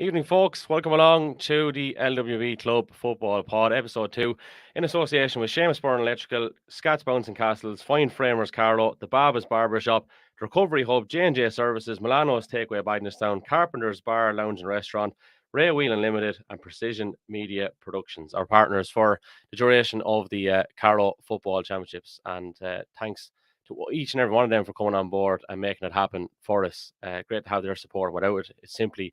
Evening, folks. Welcome along to the LWB Club Football Pod, episode 2, in association with Seamus, Byrne Electrical, Scats, Bouncing Castles, Fine Framers Carlow, the Barbershop, the Recovery Hub, J&J Services, Milano's Takeaway Bagenalstown, Carpenter's Bar, Lounge and Restaurant, Whelan Ltd, and Precision Media Productions, our partners for the duration of the Carlow Football Championships. And thanks to each and every one of them for coming on board and making it happen for us. Great to have their support. Without it, it simply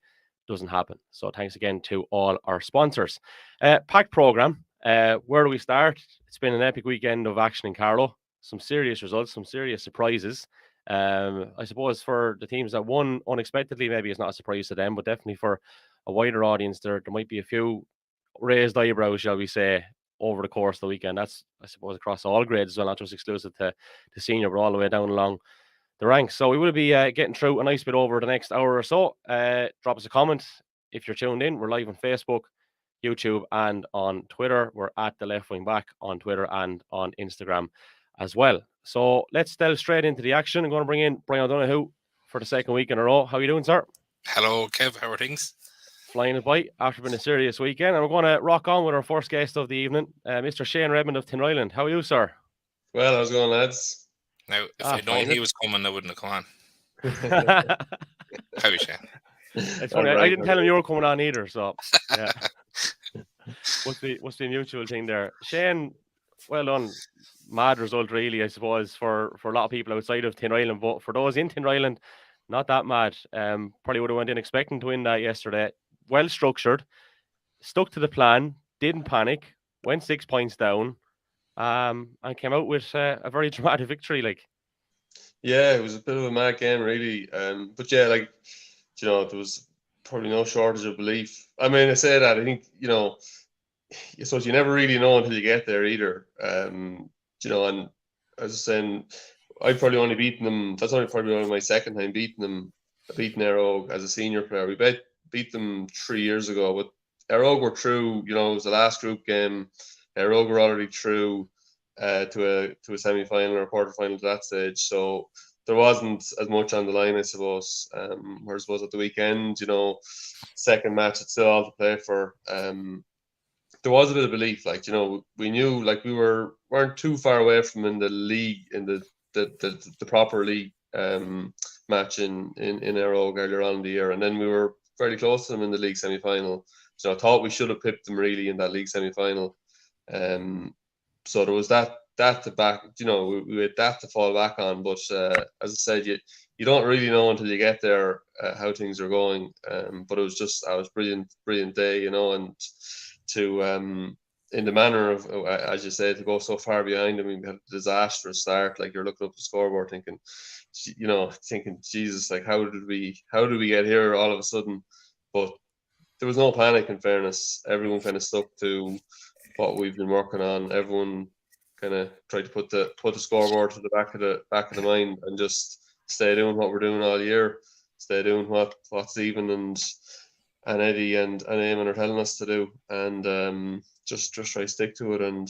doesn't happen. So thanks again to all our sponsors. Packed program. Where do we start? It's been an epic weekend of action in Carlow. Some serious results, some serious surprises. I suppose for the teams that won unexpectedly, maybe it's not a surprise to them, but definitely for a wider audience, there might be a few raised eyebrows, shall we say, over the course of the weekend. That's, I suppose, across all grades as well, not just exclusive to senior, but all the way down along the ranks. So we will be getting through a nice bit over the next hour or so. Drop us a comment if you're tuned in. We're live on Facebook, YouTube, and on Twitter. We're at the Left Wing Back on Twitter and on Instagram as well. So let's delve straight into the action. I'm going to bring in Brian O'Donoghue for the second week in a row. How are you doing, sir? Hello, Kev. How are things? Flying it by after being a serious weekend. And we're going to rock on with our first guest of the evening, Mr. Shane Redmond of Tinryland. How are you, sir? Well, how's it going, lads? Now, if I'd known he was coming, I wouldn't have come on. How are you, Shane? It's funny. I didn't tell him you were coming on either, so yeah. What's the mutual thing there? Shane, well done. Mad result, really, I suppose, for a lot of people outside of Tinryland, but for those in Tinryland, not that mad. Probably would have went in expecting to win that yesterday. Well structured, stuck to the plan, didn't panic, went 6 points down, and came out with a very dramatic victory. Yeah, it was a bit of a mad game, really. But yeah, there was probably no shortage of belief. I mean, I say that, I think, I suppose you never really know until you get there either. And as I was saying, I've probably only beaten them. That's probably only my second time beating Aerogue as a senior player. We beat them 3 years ago, but Aerogue were through. It was the last group game. Aerogue were already through to a semi-final or a quarter-final at that stage, so there wasn't as much on the line, I suppose. Whereas was at the weekend, second match, it's still all to play for. There was a bit of belief, we knew, we weren't too far away from in the league, in the proper league match in Aerogue earlier on in the year, and then we were fairly close to them in the league semi-final. So I thought we should have pipped them really in that league semi-final. So there was that to back, we had that to fall back on. But as I said, you don't really know until you get there how things are going. But it was brilliant day, and to in the manner of, as you said, to go so far behind. I mean, we had a disastrous start. You're looking up the scoreboard, thinking, Jesus, how did we get here all of a sudden? But there was no panic. In fairness, everyone kind of stuck to what we've been working on. Everyone kind of tried to put the scoreboard to the back of the mind and just stay doing what we're doing all year. Stay doing what Stephen and Eddie and Eamon are telling us to do, and just try to stick to it. And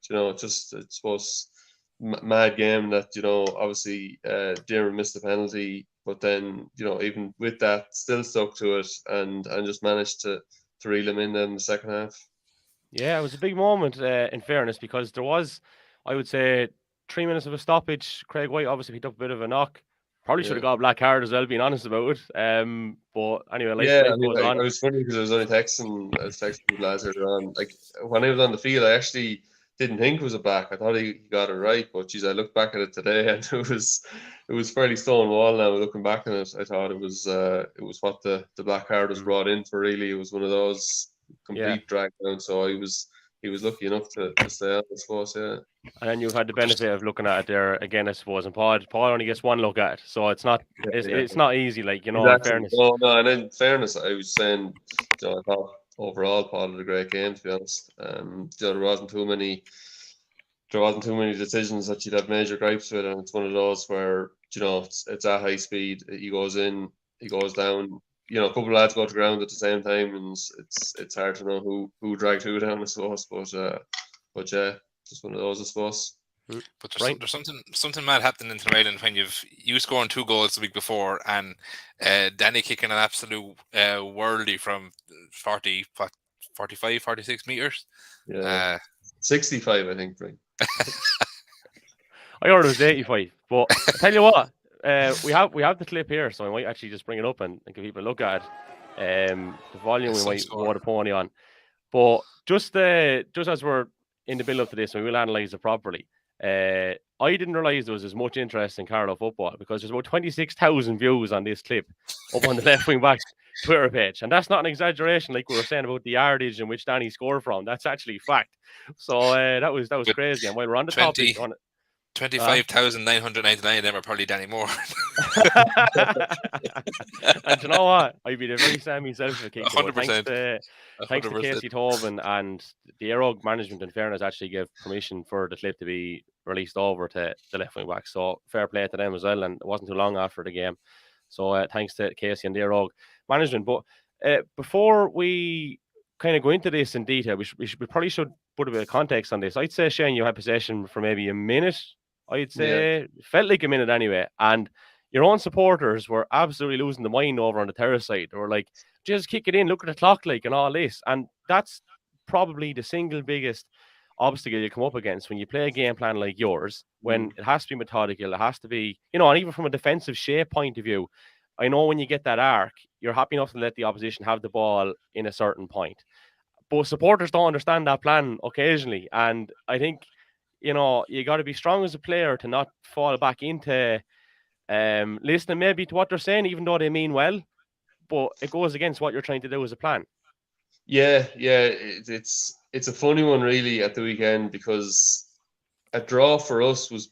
it's supposed mad game that obviously Darren missed the penalty, but then even with that still stuck to it and just managed to reel him in then in the second half. Yeah, it was a big moment, in fairness, because there was, I would say, 3 minutes of a stoppage. Craig White obviously picked up a bit of a knock. Probably should have got a black card as well, being honest about it. But anyway, life goes on. I was funny because I was only texting people lads earlier on. When I was on the field, I actually didn't think it was a black. I thought he got it right, but geez, I looked back at it today and it was fairly stone wall now. Looking back on it, I thought it was what the black card was brought in for. Really, it was one of those complete drag down. So he was lucky enough to stay on, I suppose. Yeah. And then you've had the benefit of looking at it there again, I suppose. And Paul only gets one look at it, so it's not it's not easy. Exactly. In fairness. No, and in fairness, I was saying, I thought overall Paul had a great game, to be honest. There wasn't too many decisions that you'd have major gripes with, and it's one of those where it's at high speed. He goes in, he goes down. A couple of lads go to ground at the same time, and it's hard to know who dragged who down, I suppose. But yeah, just one of those, I suppose. But there's something mad happening in Ireland when you scoring 2 goals the week before and Danny kicking an absolute worldie from 45, 46 meters. Yeah, 65, I think, right? I heard it was 85, but I tell you what, we have the clip here, so I might actually just bring it up and give people a look at it. The volume we might go the pony on, but just as we're in the build up to this, we will analyse it properly. I didn't realise there was as much interest in Carlow football because there's about 26,000 views on this clip up on the left wing back's Twitter page, and that's not an exaggeration, like we were saying about the yardage in which Danny scored from. That's actually fact. So that was crazy. And while we're on the topic, 25,999 of them are probably Danny Moore. And you know what? I'd be the very same myself. 100%. Thanks to Casey Tobin and the Aero management, in fairness, actually gave permission for the clip to be released over to the left wing back. So fair play to them as well. And it wasn't too long after the game. So thanks to Casey and the Aero management. But before we kind of go into this in detail, we probably should put a bit of context on this. I'd say, Shane, you had possession for maybe a minute. I'd say felt like a minute anyway, and your own supporters were absolutely losing the mind over on the terrace side. They were like, just kick it in, look at the clock, like, and all this. And that's probably the single biggest obstacle you come up against when you play a game plan like yours, when it has to be methodical, it has to be, and even from a defensive shape point of view, I know when you get that arc, you're happy enough to let the opposition have the ball in a certain point. But supporters don't understand that plan occasionally, and I think you got to be strong as a player to not fall back into listening maybe to what they're saying, even though they mean well, but it goes against what you're trying to do as a plan. Yeah, it's a funny one really at the weekend, because a draw for us was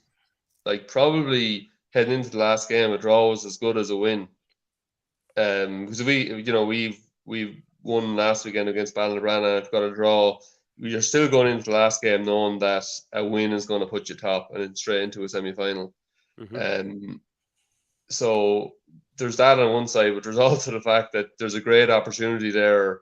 like probably heading into the last game, a draw was as good as a win. Because we've won last weekend against Bagenalstown, I've got a draw. You're still going into the last game knowing that a win is going to put you top and then straight into a semi-final. So there's that on one side, but there's also the fact that there's a great opportunity there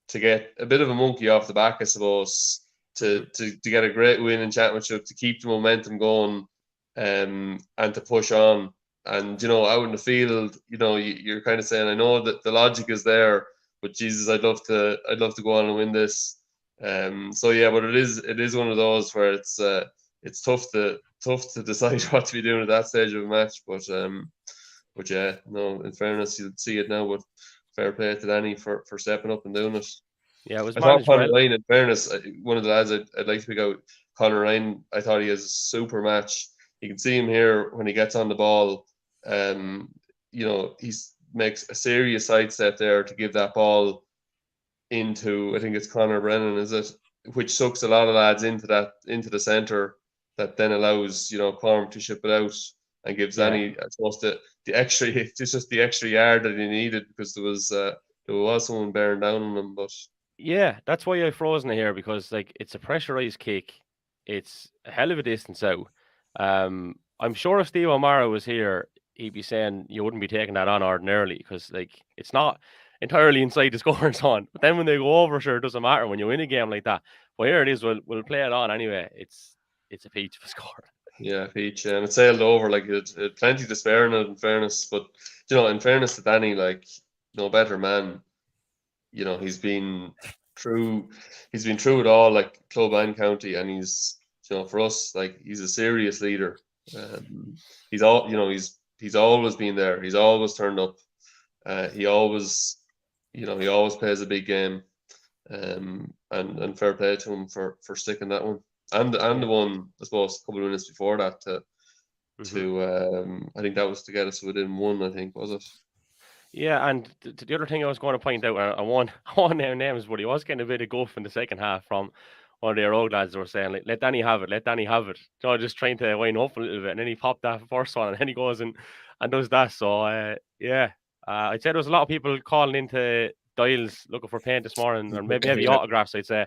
to get a bit of a monkey off the back, I suppose, to get a great win in Championship, to keep the momentum going, and to push on. And out in the field, you're kind of saying, I know that the logic is there, but Jesus, I'd love to go on and win this. But it is one of those where it's tough to decide what to be doing at that stage of a match. But yeah, no, in fairness, you'll see it now. But fair play to Danny for stepping up and doing it. Yeah, it was. I thought Conor Ryan, in fairness, one of the lads I'd like to pick out, Conor Ryan. I thought he has a super match. You can see him here when he gets on the ball. He makes a serious sidestep there to give that ball into, I think it's Conor Brennan, is it? Which sucks a lot of lads into the centre, that then allows Corm to ship it out and gives Danny, I suppose, the extra. It's just the extra yard that he needed, because there was someone bearing down on him. But yeah, that's why I frozen it here, because it's a pressurized kick. It's a hell of a distance out. I'm sure if Steve O'Mara was here, he'd be saying you wouldn't be taking that on ordinarily, because it's not entirely inside the scoring zone. But then when they go over, sure, it doesn't matter when you win a game like that. But here it is, we'll play it on anyway. It's a peach of a score. Yeah, peach, and it sailed over. It plenty to spare in it, in fairness. But in fairness to Danny, no better man. He's been through it all, club and county, and he's for us, he's a serious leader. He's always been there. He's always turned up. He always plays a big game. And fair play to him for sticking that one. And the one, I suppose, a couple of minutes before that to I think that was to get us within one, I think, was it? Yeah, and the other thing I was going to point out, I won't name names, but he was getting a bit of guff in the second half from one of their old lads that were saying, let Danny have it. Just trying to wind up a little bit, and then he popped that first one, and then he goes and does that. So I'd say there was a lot of people calling into Dials looking for paint this morning, or maybe autographs, I'd say.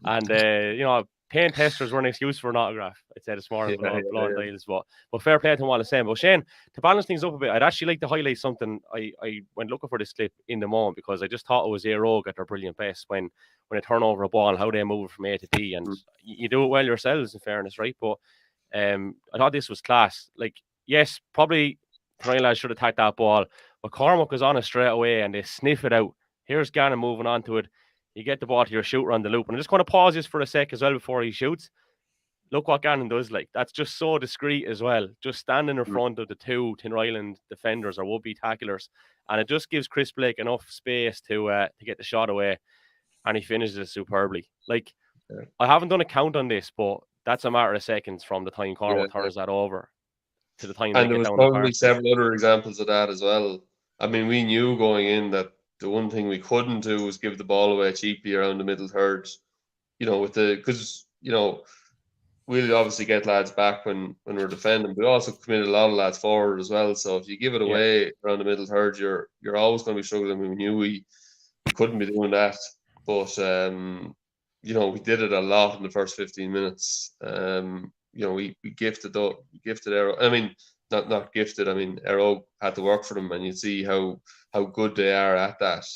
And paint testers were an excuse for an autograph, I'd say, this morning, blowing Dials. But fair play to him while the same. But Shane, to balance things up a bit, I'd actually like to highlight something. I went looking for this clip in the moment, because I just thought it was Aero at their brilliant best when they turn over a ball and how they move from A to B. And you do it well yourselves, in fairness, right? But I thought this was class. Like, yes, probably Tyrone lads should attack that ball, but Cormac was on it straight away and they sniff it out. Here's Gannon moving on to it. You get the ball to your shooter on the loop. And I'm just going to pause this for a sec as well before he shoots. Look what Gannon does. Like, that's just so discreet as well. Just standing in front of the two Tinryland defenders or would-be tacklers, and it just gives Chris Blake enough space to get the shot away, and he finishes it superbly. Like, I haven't done a count on this, but that's a matter of seconds from the time Cormac turns that over to the time And they there get was down probably the several other examples of that as well. I mean, we knew going in that the one thing we couldn't do was give the ball away cheaply around the middle third. Because we'll obviously get lads back when we're defending, but we also committed a lot of lads forward as well. So if you give it away around the middle third, you're always going to be struggling. We knew we couldn't be doing that, but we did it a lot in the first 15 minutes. We gifted Aero. I mean, not gifted. I mean, Aero had to work for them, and you see how good they are at that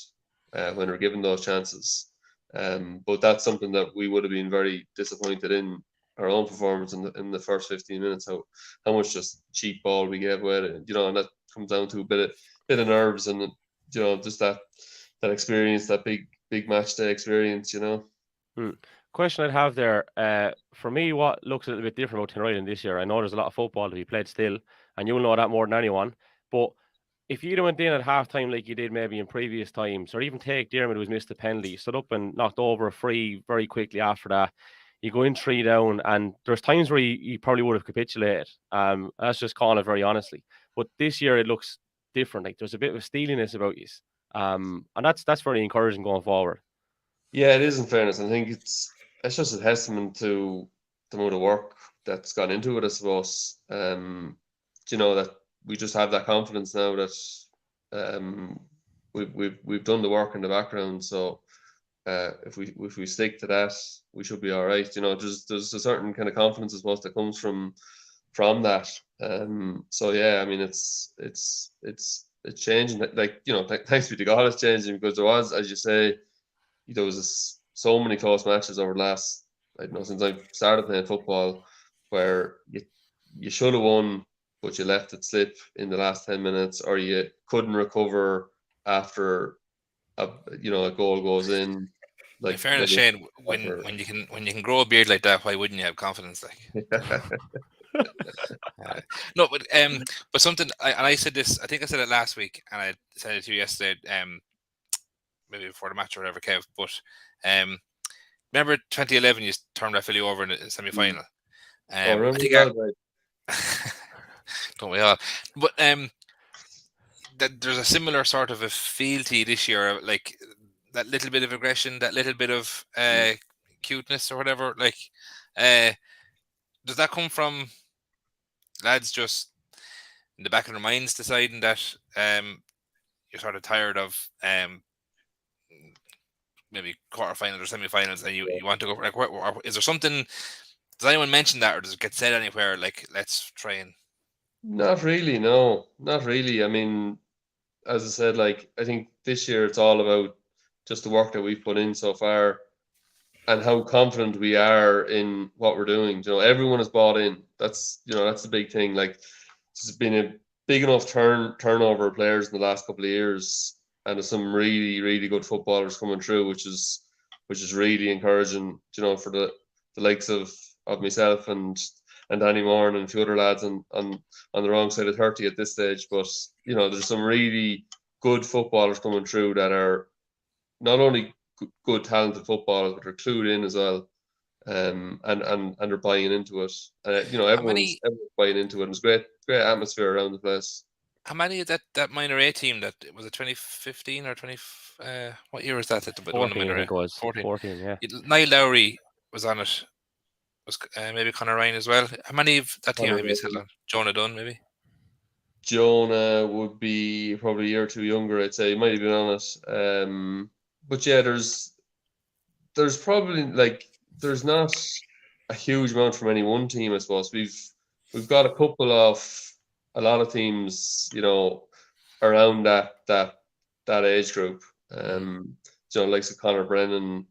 when they're given those chances. But that's something that we would have been very disappointed in our own performance in the first 15 minutes. How much just cheap ball we gave away, and that comes down to a bit of nerves and just that experience, that big match day experience. Question I'd have there, for me, what looks a little bit different about Tinryland this year, I know there's a lot of football to be played still, and you'll know that more than anyone, but if you'd have went in at half-time like you did maybe in previous times, or even take Dermot who's missed a penalty, stood up and knocked over a free very quickly after that, you go in 3 down, and there's times where you probably would have capitulated. That's just calling it very honestly. But this year it looks different. Like, there's a bit of a steeliness about you. And that's very encouraging going forward. Yeah, it is, in fairness. I think it's just a testament to the amount of work that's gone into it, I suppose. That we just have that confidence now that we've done the work in the background. So if we stick to that, we should be all right. There's a certain kind of confidence, I suppose, that comes from that. So yeah, I mean, it's changing. Like, thanks be to God, it's changing, because there was, as you say, there was so many close matches over the last, I don't know, since I've started playing football, where you should have won, but you let it slip in the last 10 minutes, or you couldn't recover after a goal goes in. Like, in fairness, Shane, when you can grow a beard like that, why wouldn't you have confidence? Like, no, but something, I said this. I think I said it last week, and I said it to you yesterday. Maybe before the match or whatever, Kev. But remember 2011, you turned Philly over in the semi-final. I think don't we all? But that there's a similar sort of a feel to you this year, like that little bit of aggression, that little bit of cuteness or whatever. Like, does that come from lads just in the back of their minds deciding that you're sort of tired of maybe quarterfinals or semi-finals, and you want to go? Like, is there something? Does anyone mention that, or does it get said anywhere? Like, let's try and. Not really, no, not really. I mean, as I said, like, I think this year it's all about just the work that we've put in so far, and how confident we are in what we're doing. Everyone has bought in. That's the big thing. Like, there's been a big enough turnover of players in the last couple of years, and there's some really, really good footballers coming through, which is really encouraging. For the likes of myself and Danny Moore and a few other lads on the wrong side of 30 at this stage. But there's some really good footballers coming through that are not only good talented footballers, but they're clued in as well, and they're buying into it. Everyone's buying into it. And there's great atmosphere around the place. How many of that minor A team, that was it 2015 or 20? What year was that? 14, I think it was. 14, yeah. Niall Lowry was on it. Was maybe Conor Ryan as well. How many of that team have you still on? Jonah Dunn, maybe? Jonah would be probably a year or two younger, I'd say. He might have been on it. But yeah, there's probably, like, there's not a huge amount from any one team, I suppose. We've got a lot of teams, around that age group. Like Conor Brennan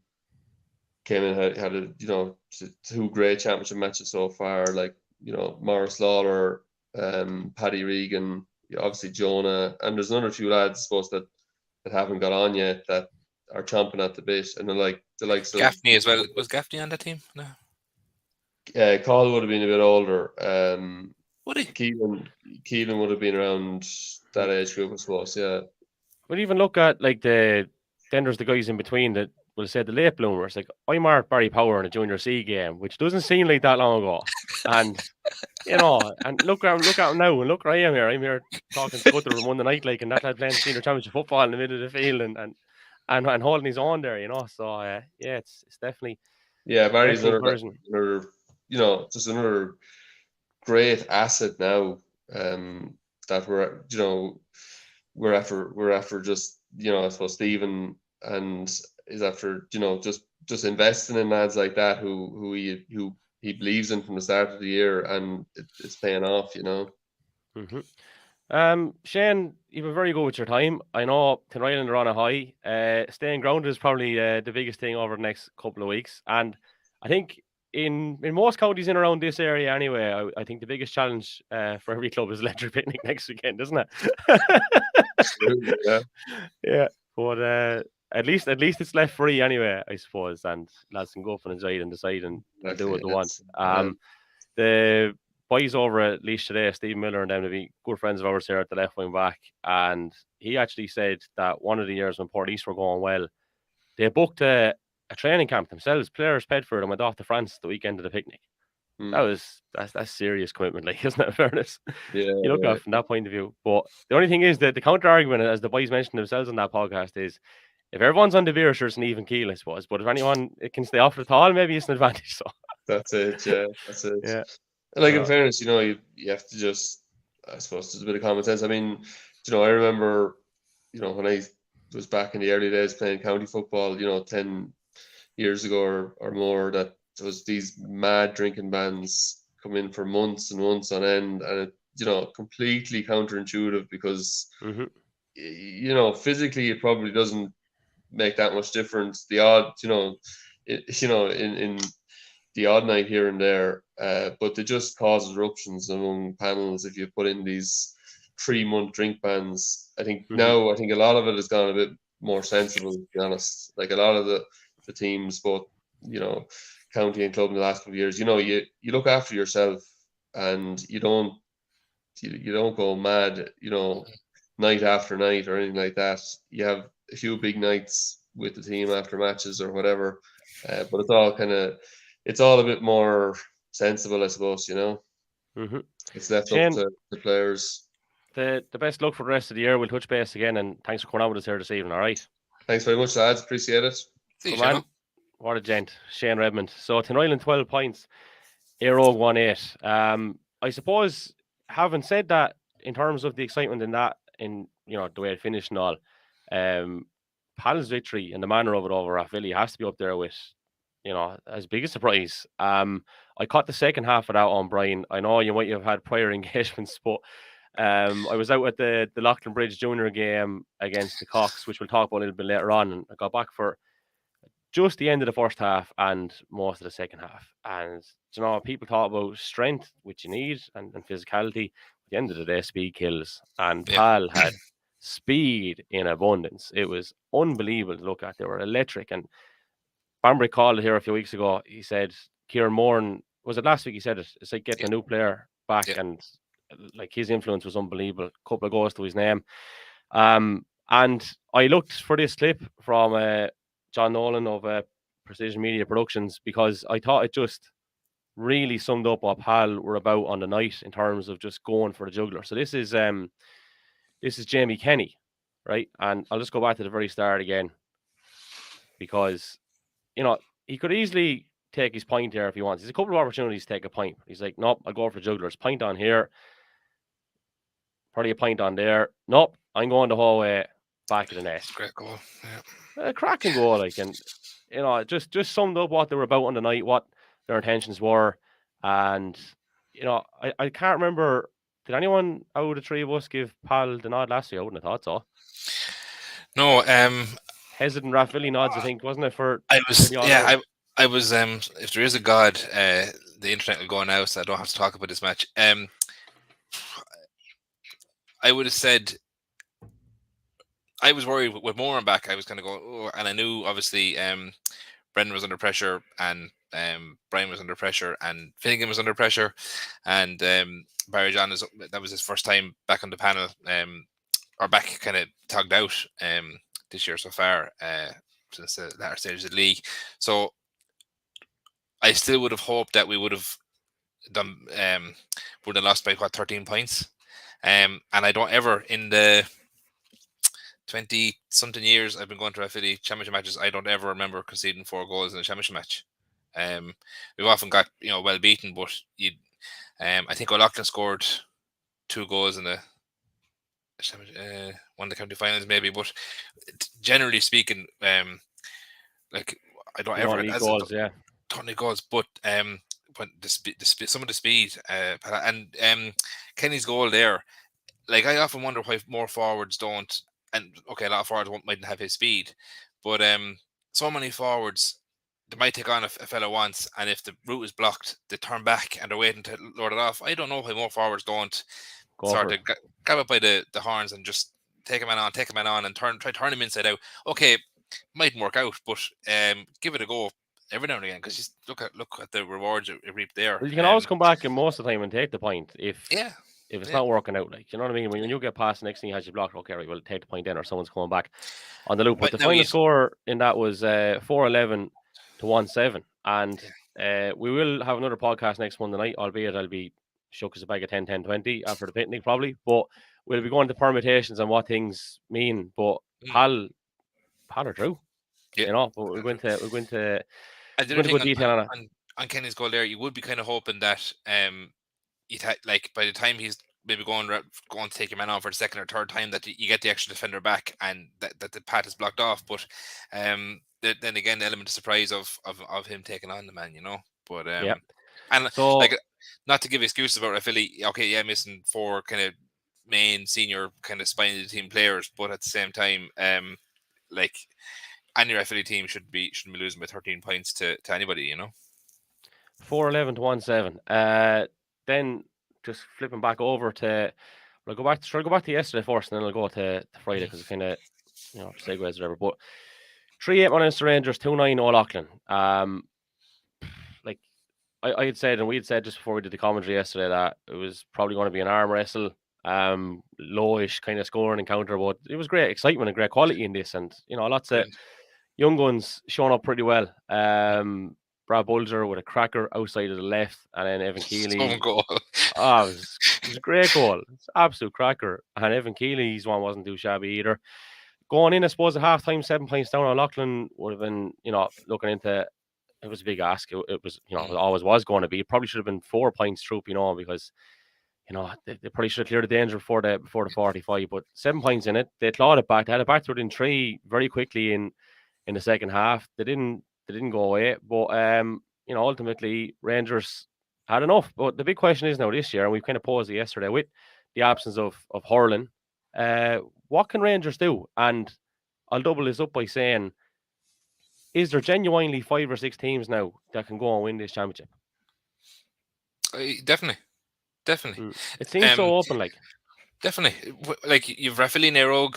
came in, had 2 great championship matches so far. Like, Morris Lawler, Paddy Regan, obviously Jonah, and there's another few lads, I suppose, that haven't got on yet that are chomping at the bit, and they're like the likes of Gaffney as well. Was Gaffney on that team? No. Carl would have been a bit older. Would he? Keelan would have been around that age group, I suppose. Yeah. But even look at like then there's the guys in between that will say the late bloomers. Like I marked Barry Power in a Junior C game, which doesn't seem like that long ago, and and look at him now, and look where I am here. I'm here talking to Gutter Monday night, like, and that lad playing senior championship football in the middle of the field, and holding his own there, So it's definitely Barry's another just another great asset now. That we're after just I suppose Stephen and is after just investing in lads like that who he believes in from the start of the year, and it's paying off. Shane, you've been very good with your time. I know Tinryland are on a high. Staying grounded is probably the biggest thing over the next couple of weeks, and I think in most counties in around this area anyway, I think the biggest challenge for every club is electric picnic next weekend, isn't it? Absolutely, yeah. Yeah, but at least it's left free anyway, I suppose, and lads can go up and enjoy it and decide and do what they want. The boys over at Leash today, Steve Miller and them, to be good friends of ours here at the left wing back, and he actually said that one of the years when Port East were going well, they booked a training camp themselves, players paid for it, and went off to France the weekend of the picnic. That's serious commitment, like, isn't it? Fairness. Yeah, you look at it from that point of view. But the only thing is that the counter argument, as the boys mentioned themselves on that podcast, is if everyone's on the beer, sure, it's an even keel, I suppose. But if anyone can stay off it at all, maybe it's an advantage. So that's it. Yeah, that's it. Yeah. Like, in fairness, you have to just, I suppose, there's a bit of common sense. I mean, I remember, when I was back in the early days playing county football, 10 years ago or more, that there was these mad drinking bans come in for months and months on end, and it, completely counterintuitive because, physically it probably doesn't make that much difference. The odd, in the odd night here and there, but they just cause eruptions among panels if you put in these 3-month drink bans. I think now, a lot of it has gone a bit more sensible, to be honest. Like, a lot of the teams, both county and club in the last couple of years, you look after yourself, and you don't go mad, night after night or anything like that. You have a few big nights with the team after matches or whatever, but it's all a bit more sensible, I suppose. It's left up to the players. The best luck for the rest of the year. We'll touch base again, and thanks for coming on with us here this evening. All right. Thanks very much, lads. Appreciate it. See you, Shane. What a gent, Shane Redmond. So Tinryland 12 points, Aero 1-8. I suppose, having said that, in terms of the excitement in that, the way it finished and all, Pal's victory and the manner of it over Rathvilly has to be up there with, as big a surprise. I caught the second half of that on Brian. I know you might have had prior engagements, but I was out at the Loughlin Bridge Junior game against the Cox, which we'll talk about a little bit later on, and I got back for just the end of the first half and most of the second half. And, people talk about strength, which you need, and physicality. At the end of the day, speed kills. And Pal had speed in abundance. It was unbelievable to look at. They were electric. And Bambrick called it here a few weeks ago. He said, Kieran Moran, was it last week he said it? It's like getting a new player back. And like, his influence was unbelievable. A couple of goals to his name. And I looked for this clip from John Nolan of Precision Media Productions, because I thought it just really summed up what Pal were about on the night in terms of just going for the jugular. So this is Jamie Kenny, right? And I'll just go back to the very start again, because he could easily take his point here if he wants. There's a couple of opportunities to take a point. He's like, nope, I'll go for jugglers. Point on here, probably a point on there. Nope, I'm going the whole way back of the net. Great goal. A cracking goal, like, and just summed up what they were about on the night, what their intentions were. And I can't remember, did anyone out of the three of us give Pal the nod last year? I wouldn't have thought so. No, Hesitant Rathvilly nods, I think, wasn't it? I was if there is a God, the internet will go now, so I don't have to talk about this match. I would have said I was worried with Moran back. I was kind of going, oh, and I knew obviously Brendan was under pressure, and Brian was under pressure, and Finnegan was under pressure, and Barry John that was his first time back on the panel, or back kind of tugged out this year so far, since the latter stages of the league. So I still would have hoped that we would have done would have lost by 13 points. And I don't ever, in the 20 something years I've been going to Rathvilly championship matches, I don't ever remember conceding 4 goals in a championship match. We've often got well beaten, but I think O'Loughlin scored 2 goals in the one of the county finals maybe, but generally speaking, like I don't ever goals, yeah. Tony goals, but when some of the speed, and Kenny's goal there, like I often wonder why more forwards don't, and okay, a lot of forwards mightn't have his speed, but so many forwards, they might take on a fellow once, and if the route is blocked, they turn back and they're waiting to load it off. I don't know why more forwards don't grab it by the horns and just take a man on and try to turn him inside out. Okay, mightn't work out, but give it a go every now and again, because just look at the rewards it reaped there. Well, you can always come back in most of the time and take the point if it's not working out. Like, you know what I mean? When you get past, the next thing you has you blocked. Okay, right, we'll take the point then, or someone's coming back on the loop. But the final score in that was 4-11 to 1-7, and we will have another podcast next Monday night, albeit I'll be shook as a bag of 10-20 after the picnic probably, but we'll be going to permutations and what things mean. But Hal are true, but we're going to good detail on Kenny's goal there. You would be kind of hoping that you'd like by the time he's maybe going to take your man on for the second or third time, that you get the extra defender back and that the path is blocked off. But then again, the element of surprise of him taking on the man, But and so, like, not to give excuses about Rathvilly, okay, missing 4 kind of main senior kind of spine of the team players, but at the same time, like any Rathvilly team shouldn't be losing by 13 points to anybody, 4-11 to 1-7. Then just flipping back over to, we'll go back to yesterday first, and then I'll go to Friday because it kind of segues or whatever. But 3-8 Munster Rangers, 2-9 O'Loughlin. Like I had said, and we had said just before we did the commentary yesterday, that it was probably going to be an arm wrestle, lowish kind of scoring encounter, but it was great excitement and great quality in this, and lots of young guns showing up pretty well. Brad Bulger with a cracker outside of the left, and then Evan Keeley. Goal. It was a great goal. It's an absolute cracker. And Evan Keeley's one wasn't too shabby either. Going in, I suppose, at half-time, 7 points down, O'Loughlin would have been, looking into, it was a big ask. It was, it always was going to be. It probably should have been 4 points troop, because, they probably should have cleared the danger before the 45. But 7 points in it, they clawed it back. They had it back to within 3 very quickly in the second half. They didn't go away, but ultimately Rangers had enough. But the big question is now this year, and we've kind of posed it yesterday with the absence of hurling, what can Rangers do? And I'll double this up by saying, is there genuinely 5 or 6 teams now that can go and win this championship? Definitely. It seems so open, like. Definitely, like you've Rathvilly and Rogue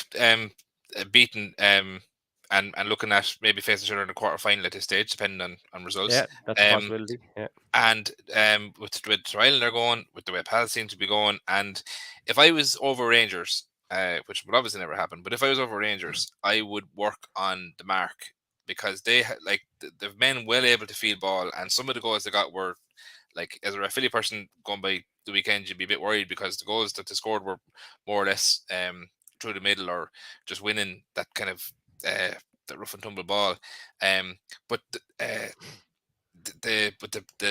beaten. And looking at maybe facing each other in the quarterfinal at this stage, depending on results. Yeah, that's a possibility. Yeah. And with Ireland they're going, with the way Pal seems to be going, and if I was over Rangers, which would obviously never happen, but if I was over Rangers, I would work on the mark, because they like the men well able to field ball, and some of the goals they got were like, as a Rathvilly person going by the weekend, you'd be a bit worried because the goals that they scored were more or less through the middle or just winning that kind of the rough and tumble ball, but the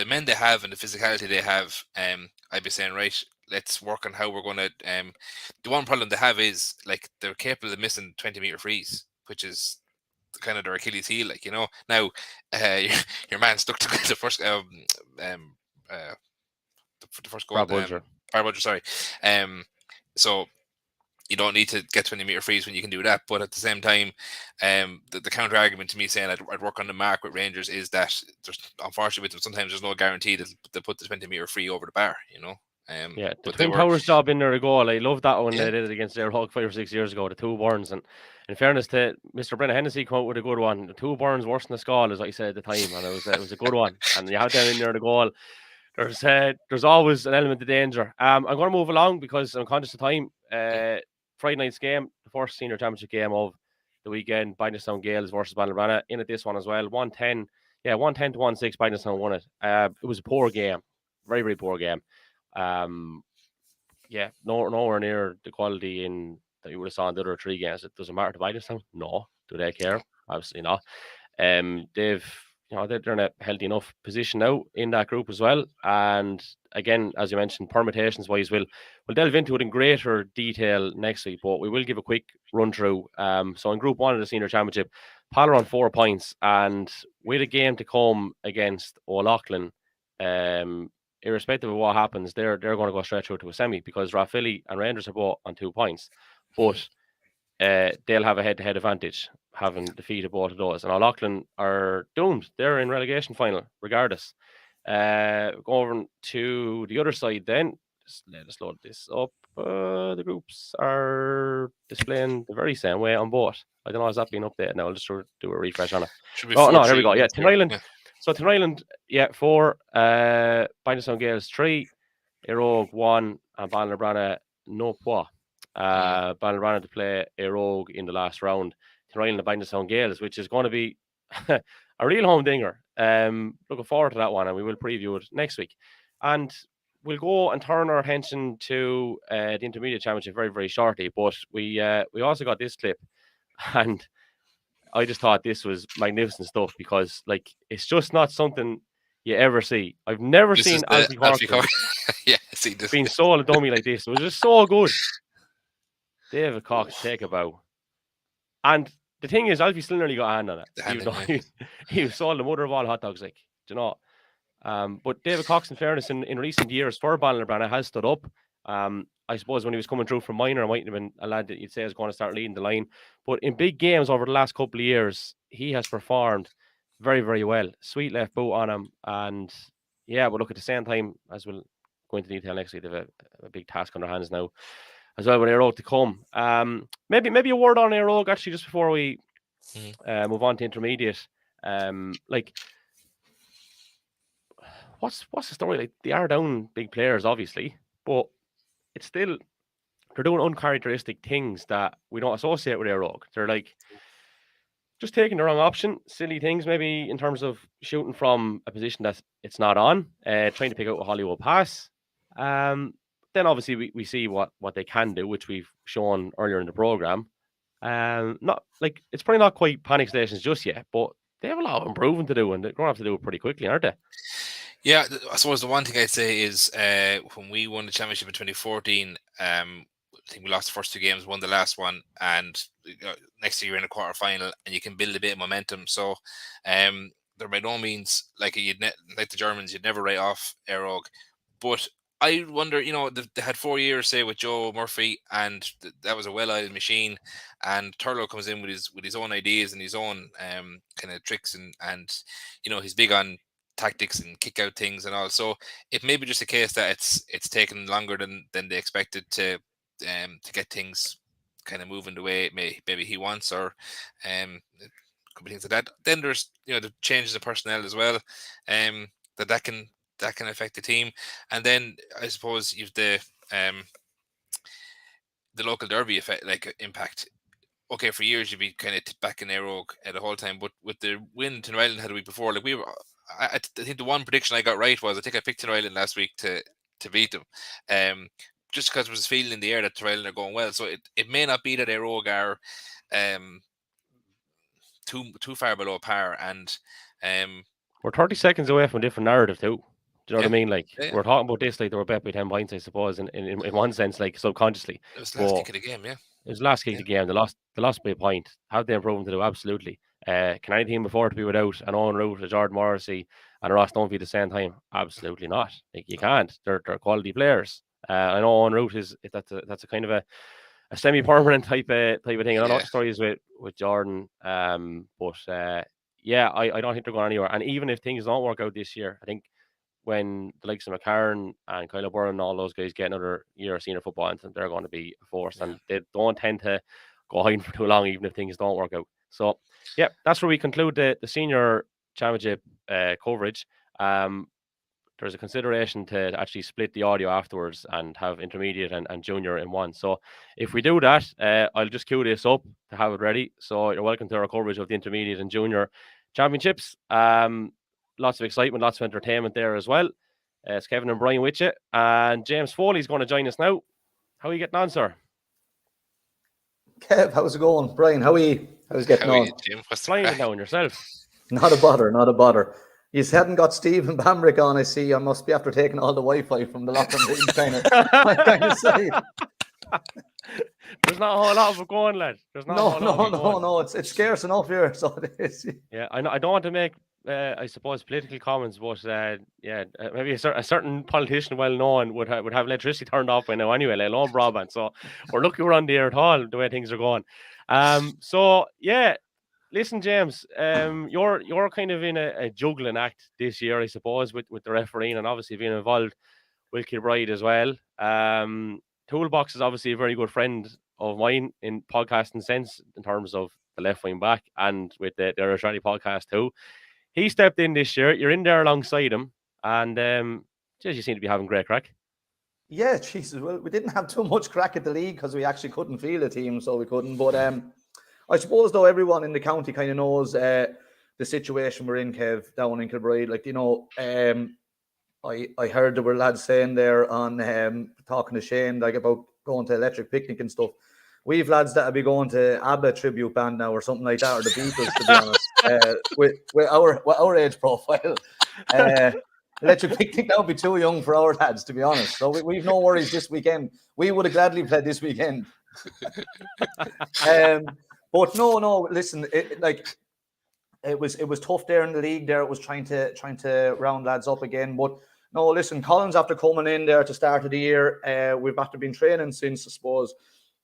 men they have and the physicality they have, I'd be saying, right, let's work on how we're going to. The one problem they have is, like, they're capable of missing 20-meter frees, which is kind of their Achilles heel. Like, now your man stuck to the first the first goal. Barber, sorry. So you don't need to get 20-meter frees when you can do that. But at the same time, the counter argument to me saying I'd work on the mark with Rangers is that there's, unfortunately with them, sometimes there's no guarantee that they'll put the 20-meter free over the bar, you know. Yeah, the but Twin they were, Towers job in there a goal. I love that one Yeah. they did it against Air Hawk 5 or 6 years ago, the two Burns. And in fairness to Mr. Brennan Hennessy, come out with a good one. The two Burns worse than the Skull, as I said at the time, and it was a good one. And you had them in there the goal. There's always an element of danger. I'm going to move along because I'm conscious of time. Friday night's game, the first senior championship game of the weekend, Bagenalstown Gales versus Ballybranagh. In at this one as well, 110 to 1-6. Bagenalstown won it. It was a poor game, very very poor game. Nowhere near the quality in that you would have saw in the other three games. It doesn't matter to Bagenalstown. No, do they care? Obviously not. They're in a healthy enough position now in that group as well. And again, as you mentioned, permutations wise, we'll delve into it in greater detail next week, but we will give a quick run through. So in Group 1 of the Senior Championship, Pal are on 4 points, and with a game to come against O'Loughlin, irrespective of what happens, they're going to go straight through to a semi because Rathvilly and Rangers are both on 2 points, but they'll have a head-to-head advantage having defeated both of those. And O'Loughlin are doomed. They're in relegation final regardless. Going to the other side then, just let us load this up. The groups are displaying the very same way on both. I don't know, has that been updated now? I'll just do a refresh on it. There we go. Yeah, Tinryland. Yeah. So Tinryland, 4, Bagenalstown Gales 3, Erogue 1, and Ballybranagh no point. Ballybranagh to play Erogue in the last round. Tinryland and Bagenalstown Gales, which is going to be a real home dinger. Looking forward to that one, and we will preview it next week. And we'll go and turn our attention to the Intermediate Championship very, very shortly. But we also got this clip, and I just thought this was magnificent stuff because, like, it's just not something you ever see. I've never seen Alfie Cork being so a dummy like this. It was just so good. David Cox take a bow. And the thing is, Alfie still nearly got a hand on it. He was sold the mother of all hot dogs, like, do you know? But David Cox, in fairness, in recent years for Ballybranagh has stood up. I suppose when he was coming through from minor, it might have been a lad that you'd say is going to start leading the line. But in big games over the last couple of years, he has performed very, very well. Sweet left boot on him. And yeah, but look, at the same time, as we'll go into detail next week, they have a big task on their hands now as well with Aerogue to come. Maybe a word on Aerogue actually just before we move on to intermediate. What's the story? Like, they are down big players, obviously, but it's still they're doing uncharacteristic things that we don't associate with Aerogue. They're like just taking the wrong option, silly things maybe in terms of shooting from a position that it's not on, trying to pick out a Hollywood pass. Then obviously we see what they can do, which we've shown earlier in the program. Not like it's probably not quite panic stations just yet, but they have a lot of improving to do, and they're going to have to do it pretty quickly, aren't they? Yeah, I suppose the one thing I'd say is when we won the championship in 2014, I think we lost the first 2 games, won the last one, and next year you're in a quarter final, and you can build a bit of momentum. So they're by no means like like the Germans, you'd never write off Aerogue, but I wonder, they had 4 years, say, with Joe Murphy, and that was a well-oiled machine. And Turlough comes in with his own ideas and his own kind of tricks, and he's big on tactics and kick out things and all. So it may be just a case that it's taken longer than they expected to get things kind of moving the way maybe he wants, or could be things like that. Then there's the changes of personnel as well, that can affect the team. And then I suppose you've the local derby effect, like impact. Okay, for years you'd be kind of back in Aerogue the whole time, but with the win Tinryland had a week before, like I think the one prediction I got right was I think I picked Tinryland last week to beat them, just because there was a feeling in the air that Tinryland are going well. So it may not be that Aerogue are too far below par, and we're 30 seconds away from a different narrative too. Do you know what I mean? Like, we're talking about this like they were bet by 10 points, I suppose, in one sense, like subconsciously. It was the last kick of the game, yeah. It was the last kick of the game. They lost by a point. Have they improved to do? Absolutely. Can any team afford to be without an Owen Root, a Jordan Morrissey, and a Ross Dunphy at the same time? Absolutely not. Like, you can't. They're quality players. I know Owen Root that's a kind of semi-permanent type of thing. I don't know Yeah. what the story is with Jordan, but yeah, I don't think they're going anywhere. And even if things don't work out this year, I think when the likes of McCarron and Kyle Byrne and all those guys get another year of senior football, and they're going to be a force, and they don't tend to go hiding for too long, even if things don't work out. So, yeah, that's where we conclude the senior championship coverage. There's a consideration to actually split the audio afterwards and have intermediate and junior in one. So if we do that, I'll just cue this up to have it ready. So you're welcome to our coverage of the intermediate and junior championships. Lots of excitement, lots of entertainment there as well. It's Kevin and Brian with you. And James Foley's going to join us now. How are you getting on, sir? Kev, how's it going? Brian, how are you? How's it getting on? You, Jim? What's the Flying crack? it down yourself. Not a bother. You hadn't got Stephen Bambrick on, I see. I must be after taking all the Wi-Fi from the locker room kind of side. There's not a whole lot of it going, lad. There's not a whole lot of it going. No. It's scarce enough here, so it is. Yeah, I know. I don't want to make, I suppose, political comments, but maybe a certain politician well known would have electricity turned off by now anyway, let alone broadband. So we're lucky we're on the air at all the way things are going. So yeah, listen, James, you're kind of in a juggling act this year, I suppose, with the refereeing and obviously being involved with Kilbride as well. Toolbox is obviously a very good friend of mine in podcasting sense in terms of the left wing back and with the Australian podcast too. He stepped in this year. You're in there alongside him, and you seem to be having great crack. Yeah, Jesus. Well, we didn't have too much crack at the league because we actually couldn't field a team, so we couldn't. But I suppose though everyone in the county kind of knows the situation we're in, Kev, down in Kilbride. Like, you know, I heard there were lads saying there on talking to Shane like about going to Electric Picnic and stuff. We've lads that'll be going to ABBA tribute band now or something like that, or the Beatles, to be honest. With our age profile, Electric Picnic now would be too young for our lads, to be honest. So we've no worries this weekend. We would have gladly played this weekend. But no. Listen, it was tough there in the league. There it was trying to round lads up again. But no, listen, Collins after coming in there at the start of the year, we've after been training since I suppose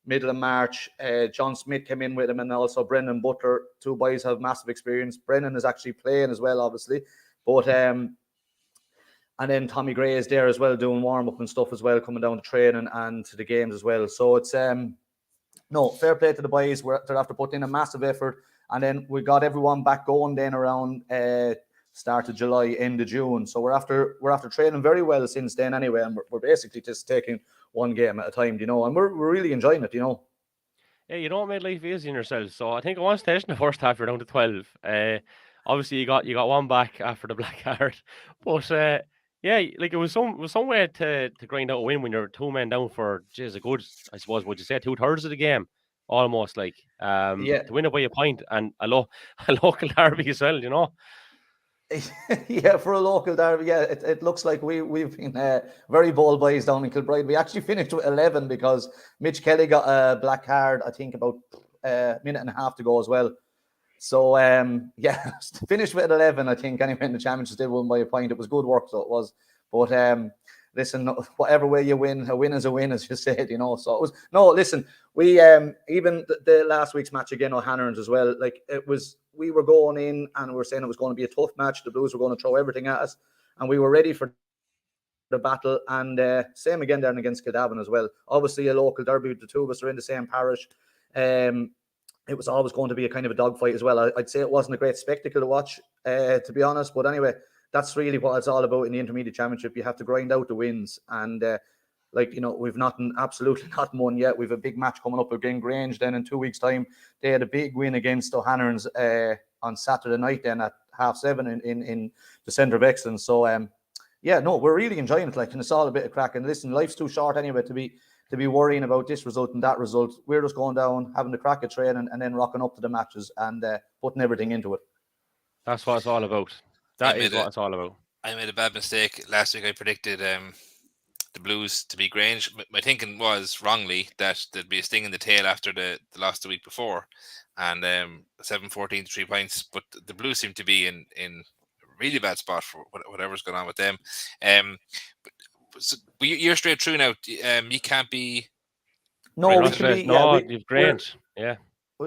middle of March. John Smith came in with him, and also Brendan Butler. Two boys have massive experience. Brendan is actually playing as well, obviously, but and then Tommy Gray is there as well, doing warm up and stuff as well, coming down to training and to the games as well. So it's no, fair play to the boys. They're after putting in a massive effort. And then we got everyone back going then around start of July, end of June. So we're after training very well since then anyway. And we're basically just taking one game at a time, you know, and we're really enjoying it, you know. Yeah, you don't make life easy on yourself. So I think at one stage in the first half you're down to 12. Obviously you got one back after the black card. But yeah, like it was some way to grind out a win when you're two men down for a good, I suppose, would you say 2/3 of the game? Almost like to win it by a point and a local derby as well, you know. Yeah, for a local derby, yeah, it looks like we've been very bold boys down in Kilbride. We actually finished with 11 because Mitch Kelly got a black card, I think about a minute and a half to go as well. So yeah, finished with 11, I think. Anyway, in the championship did win by a point. It was good work, so it was. But listen, whatever way you win, a win is a win, as you said, you know. So it was no. Listen, we even the last week's match again, O'Hanlon's as well. Like it was, we were going in and we were saying it was going to be a tough match. The Blues were going to throw everything at us, and we were ready for the battle. And same again there against Kildavin as well. Obviously, a local derby. The two of us are in the same parish. It was always going to be a kind of a dogfight as well. I'd say it wasn't a great spectacle to watch, to be honest. But anyway, that's really what it's all about in the Intermediate Championship. You have to grind out the wins. And like, you know, we've absolutely not won yet. We've a big match coming up against Grange then in 2 weeks' time. They had a big win against O'Hanlon's on Saturday night then at 7:30 in the Centre of Excellence. So, yeah, no, we're really enjoying it. Like, and it's all a bit of crack. And listen, life's too short anyway to be worrying about this result and that result. We're just going down, having the crack of training, and then rocking up to the matches and putting everything into it. That's what it's all about. That is what it's all about. I made a bad mistake last week. I predicted the Blues to beat Grange. My thinking was wrongly that there'd be a sting in the tail after the loss the week before, and 7-14 3 points. But the Blues seem to be in a really bad spot for whatever's going on with them. So you're straight through now. You can't be No, we can be. No, Yeah, you've Grange. Yeah.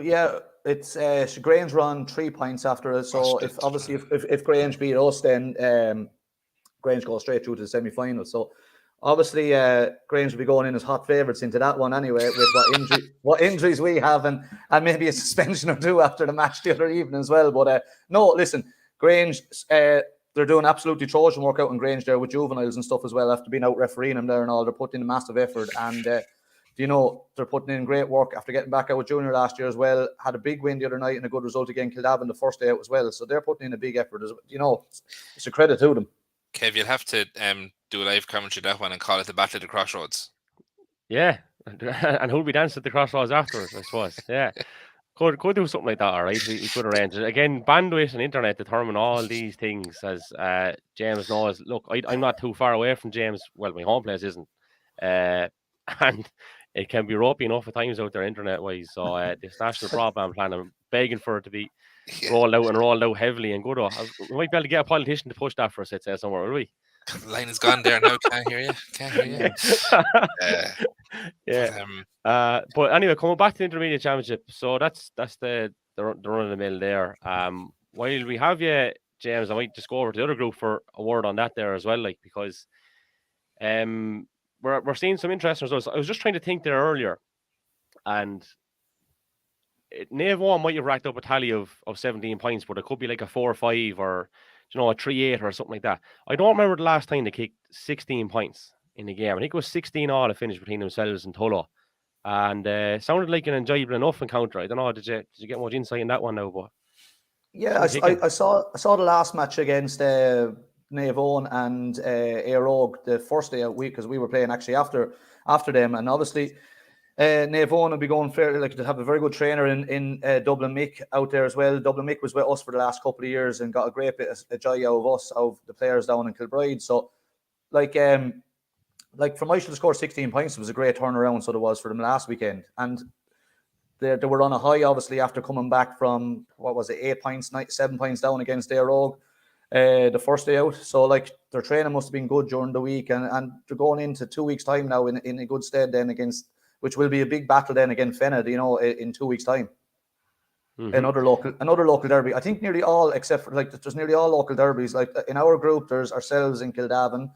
Yeah, it's Grange run 3 points after us. So if Grange beat us, then Grange goes straight through to the semi-final. So obviously Grange will be going in as hot favourites into that one anyway, with what injuries we have, and maybe a suspension or two after the match the other evening as well. But no, listen, Grange, they're doing absolutely Trojan work out in Grange there with juveniles and stuff as well, after being out refereeing them there and all. They're putting in a massive effort, and they're putting in great work after getting back out with junior last year as well. Had a big win the other night and a good result again, Kildavin the first day out as well. So they're putting in a big effort as well. It's a credit to them. Kev, you'll have to do a live commentary that one and call it the Battle of the Crossroads. Yeah, and who'll be dancing at the Crossroads afterwards, I suppose. Yeah, could do something like that, all right. We could arrange it. Again, bandwidth and internet determine all these things, as James knows. Look, I'm not too far away from James. Well, my home place isn't. And it can be ropey enough at times out there internet-wise. So this national broadband plan, I'm begging for it to be rolled out heavily and good. We might be able to get a politician to push that for us, I'd say, somewhere, will we? The line is gone there now. Can't hear you. Yeah. But anyway, coming back to the intermediate championship, so that's the run of the mill there. While we have you, James, I might just go over to the other group for a word on that there as well, like, because we're seeing some interesting results. I was just trying to think there earlier, and Nave 1 might have racked up a tally of 17 points, but it could be like a 4-5 or a 3-8 or something like that. I don't remember the last time they kicked 16 points in the game. I think it was 16-all to finish between themselves and Tullow, and sounded like an enjoyable enough encounter. I don't know, did you get much insight in that one now? But yeah, I saw the last match against Nave Owen and Airog the first day out week, because we were playing actually after them, and obviously Nave Owen will be going fairly, like, to have a very good trainer in Dublin Mick out there as well. Dublin Mick was with us for the last couple of years and got a great bit of joy out of us, of the players down in Kilbride. So like for Michael to score 16 points, it was a great turnaround. So there was for them last weekend, and they were on a high obviously after coming back from 7 points down against Airog the first day out. So like their training must have been good during the week, and they're going into 2 weeks time now in a good stead then, against, which will be a big battle then against Fenna, in 2 weeks time. Mm-hmm. Another local derby. I think nearly all, except for there's nearly all local derbies. Like in our group, there's ourselves in Kildavin.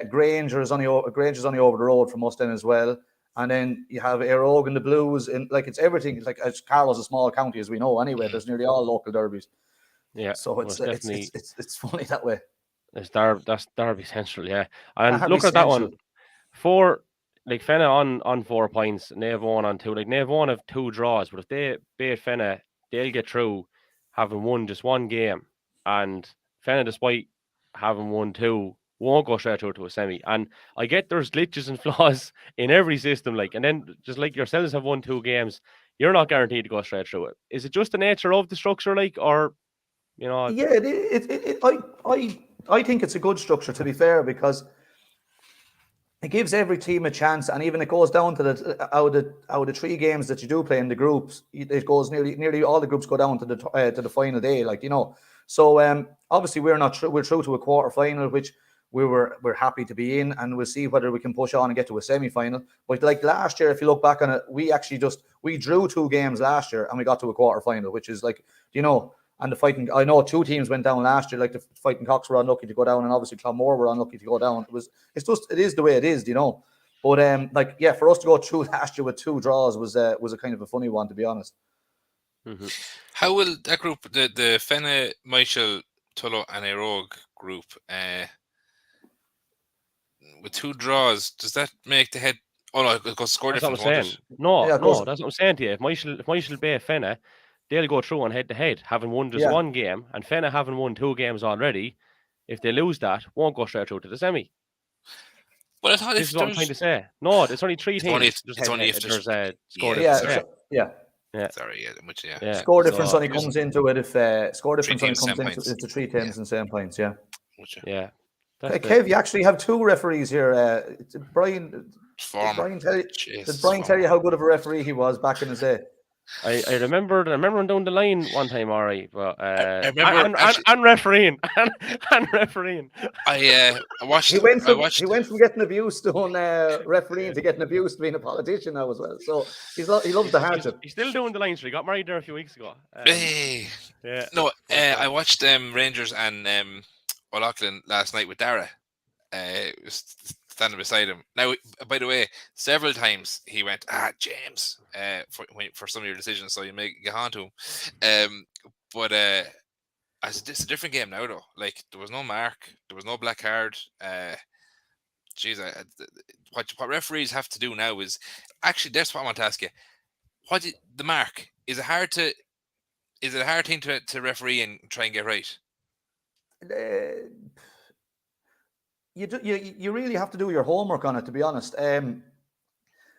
Grange is only over the road from us then as well. And then you have Airog and the Blues, and it's everything. Like, as Carlow's a small county, as we know anyway. There's nearly all local derbies. Yeah. So it's funny that way. That's Derby Central, yeah. And look at that one. Like Fenna on 4 points, Nave 1 on 2. Like Nave 1 have 2 draws, but if they beat Fenna, they'll get through having won just 1 game. And Fenna, despite having won 2, won't go straight through to a semi. And I get there's glitches and flaws in every system, and then just like yourselves have won 2 games, you're not guaranteed to go straight through it. Is it just the nature of the structure, or Yeah, I think it's a good structure, to be fair, because it gives every team a chance, and even it goes down to out of the 3 games that you do play in the groups, it goes nearly all the groups go down to the final day, So obviously we're through to a quarter final, which we're happy to be in, and we'll see whether we can push on and get to a semi final. But like last year, if you look back on it, we drew 2 games last year and we got to a quarter final, which is And the Fighting, I know 2 teams went down last year. Like the Fighting Cocks were unlucky to go down, and obviously Clonmore were unlucky to go down. It is the way it is, But for us to go through last year with 2 draws was a kind of a funny one, to be honest. Mm-hmm. How will that group, the Fenna, Michael, Tullow, and Airog group, with 2 draws, does that make the head? Oh no, it goes score difference. No, that's what I'm saying to you. If Michael beat Fenna, they'll go through on head-to-head, having won just 1 game, and Fenna having won 2 games already. If they lose that, won't go straight through to the semi. Well, I thought this is what I'm trying to say. No, it's only 3 teams. It's only if there's a score difference. Yeah. Sorry, yeah. Score difference only comes into it if score difference only comes into the 3 teams and same points. Yeah. Yeah. Kev, you actually have 2 referees here. Did Brian tell you how good of a referee he was back in his day? I remember him down the line one time, all right, but I remember and refereeing and refereeing. I watched. He went I from watched. getting abused on refereeing to getting abused being a politician now as well. So he loves the hardship. He's still doing the line, so he got married there a few weeks ago. Hey. Yeah. No, I watched Rangers and O'Loughlin last night with Dara. Standing beside him. Now, by the way, several times he went, James, for some of your decisions, so you may get on to him. But it's a different game now, though. Like, there was no mark, there was no black card. What referees have to do now is actually, that's what I want to ask you. The mark, is it a hard thing to referee and try and get right? You really have to do your homework on it, to be honest.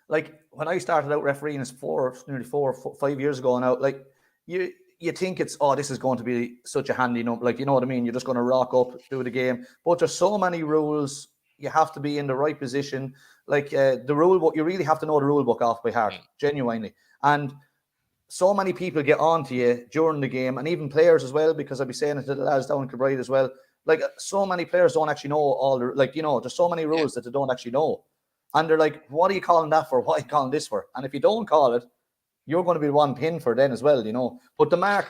Like when I started out refereeing, it's 5 years ago now. Like you think it's this is going to be such a handy number, like, you know what I mean? You're just going to rock up, do the game. But there's so many rules. You have to be in the right position. Like the rule book, you really have to know the rule book off by heart, genuinely. And so many people get on to you during the game, and even players as well, because I'll be saying it to the lads down in Kilbride as well. Like, so many players don't actually know all the, like, you know, there's so many rules that they don't actually know. And they're like, what are you calling that for? What are you calling this for? And if you don't call it, you're going to be one pin for then as well, you know. But the mark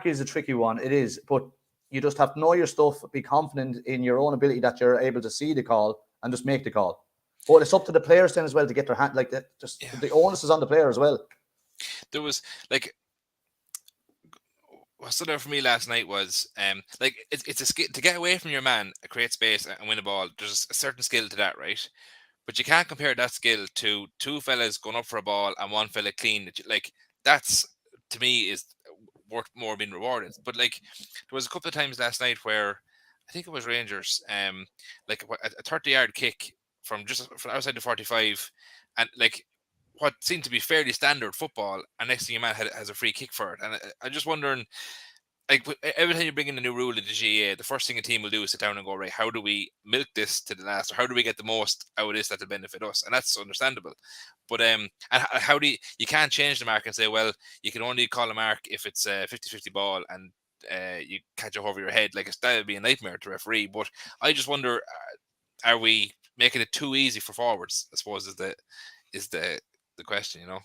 is a tricky one. It is. But you just have to know your stuff, be confident in your own ability that you're able to see the call and just make the call. But it's up to the players then as well to get their hand, like that. The onus is on the player as well. There was, like, what stood out for me last night was like it's a skill to get away from your man, create space and win a ball. There's a certain skill to that, right? But you can't compare that skill to two fellas going up for a ball and one fella clean. Like, that's, to me, is worth more being rewarded. But like, there was a couple of times last night where I think it was Rangers, like a 30-yard kick from outside the 45, and like what seemed to be fairly standard football, and next thing your man has a free kick for it. And I'm just wondering, like, every time you bring in a new rule in the GAA, the first thing a team will do is sit down and go, right, how do we milk this to the last, or how do we get the most out of this that'll benefit us? And that's understandable. But and how do you can't change the mark and say, well, you can only call a mark if it's a 50-50 ball and you catch it over your head. Like, that would be a nightmare to referee. But I just wonder, are we making it too easy for forwards, I suppose, is the question, you know.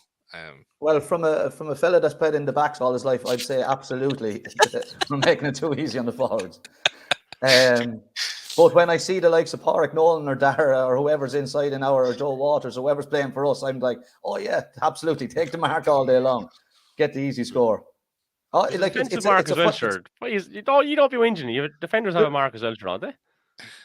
Well, from a fella that's played in the backs all his life, I'd say absolutely we're making it too easy on the forwards. But when I see the likes of Pádraig Nolan or Dara or whoever's inside an hour, or Joe Waters or whoever's playing for us, I'm like, oh yeah, absolutely, take the mark all day long, get the easy score. Oh, like it's mark as well, sure. You don't be whinging. Defenders have a mark as well, don't they?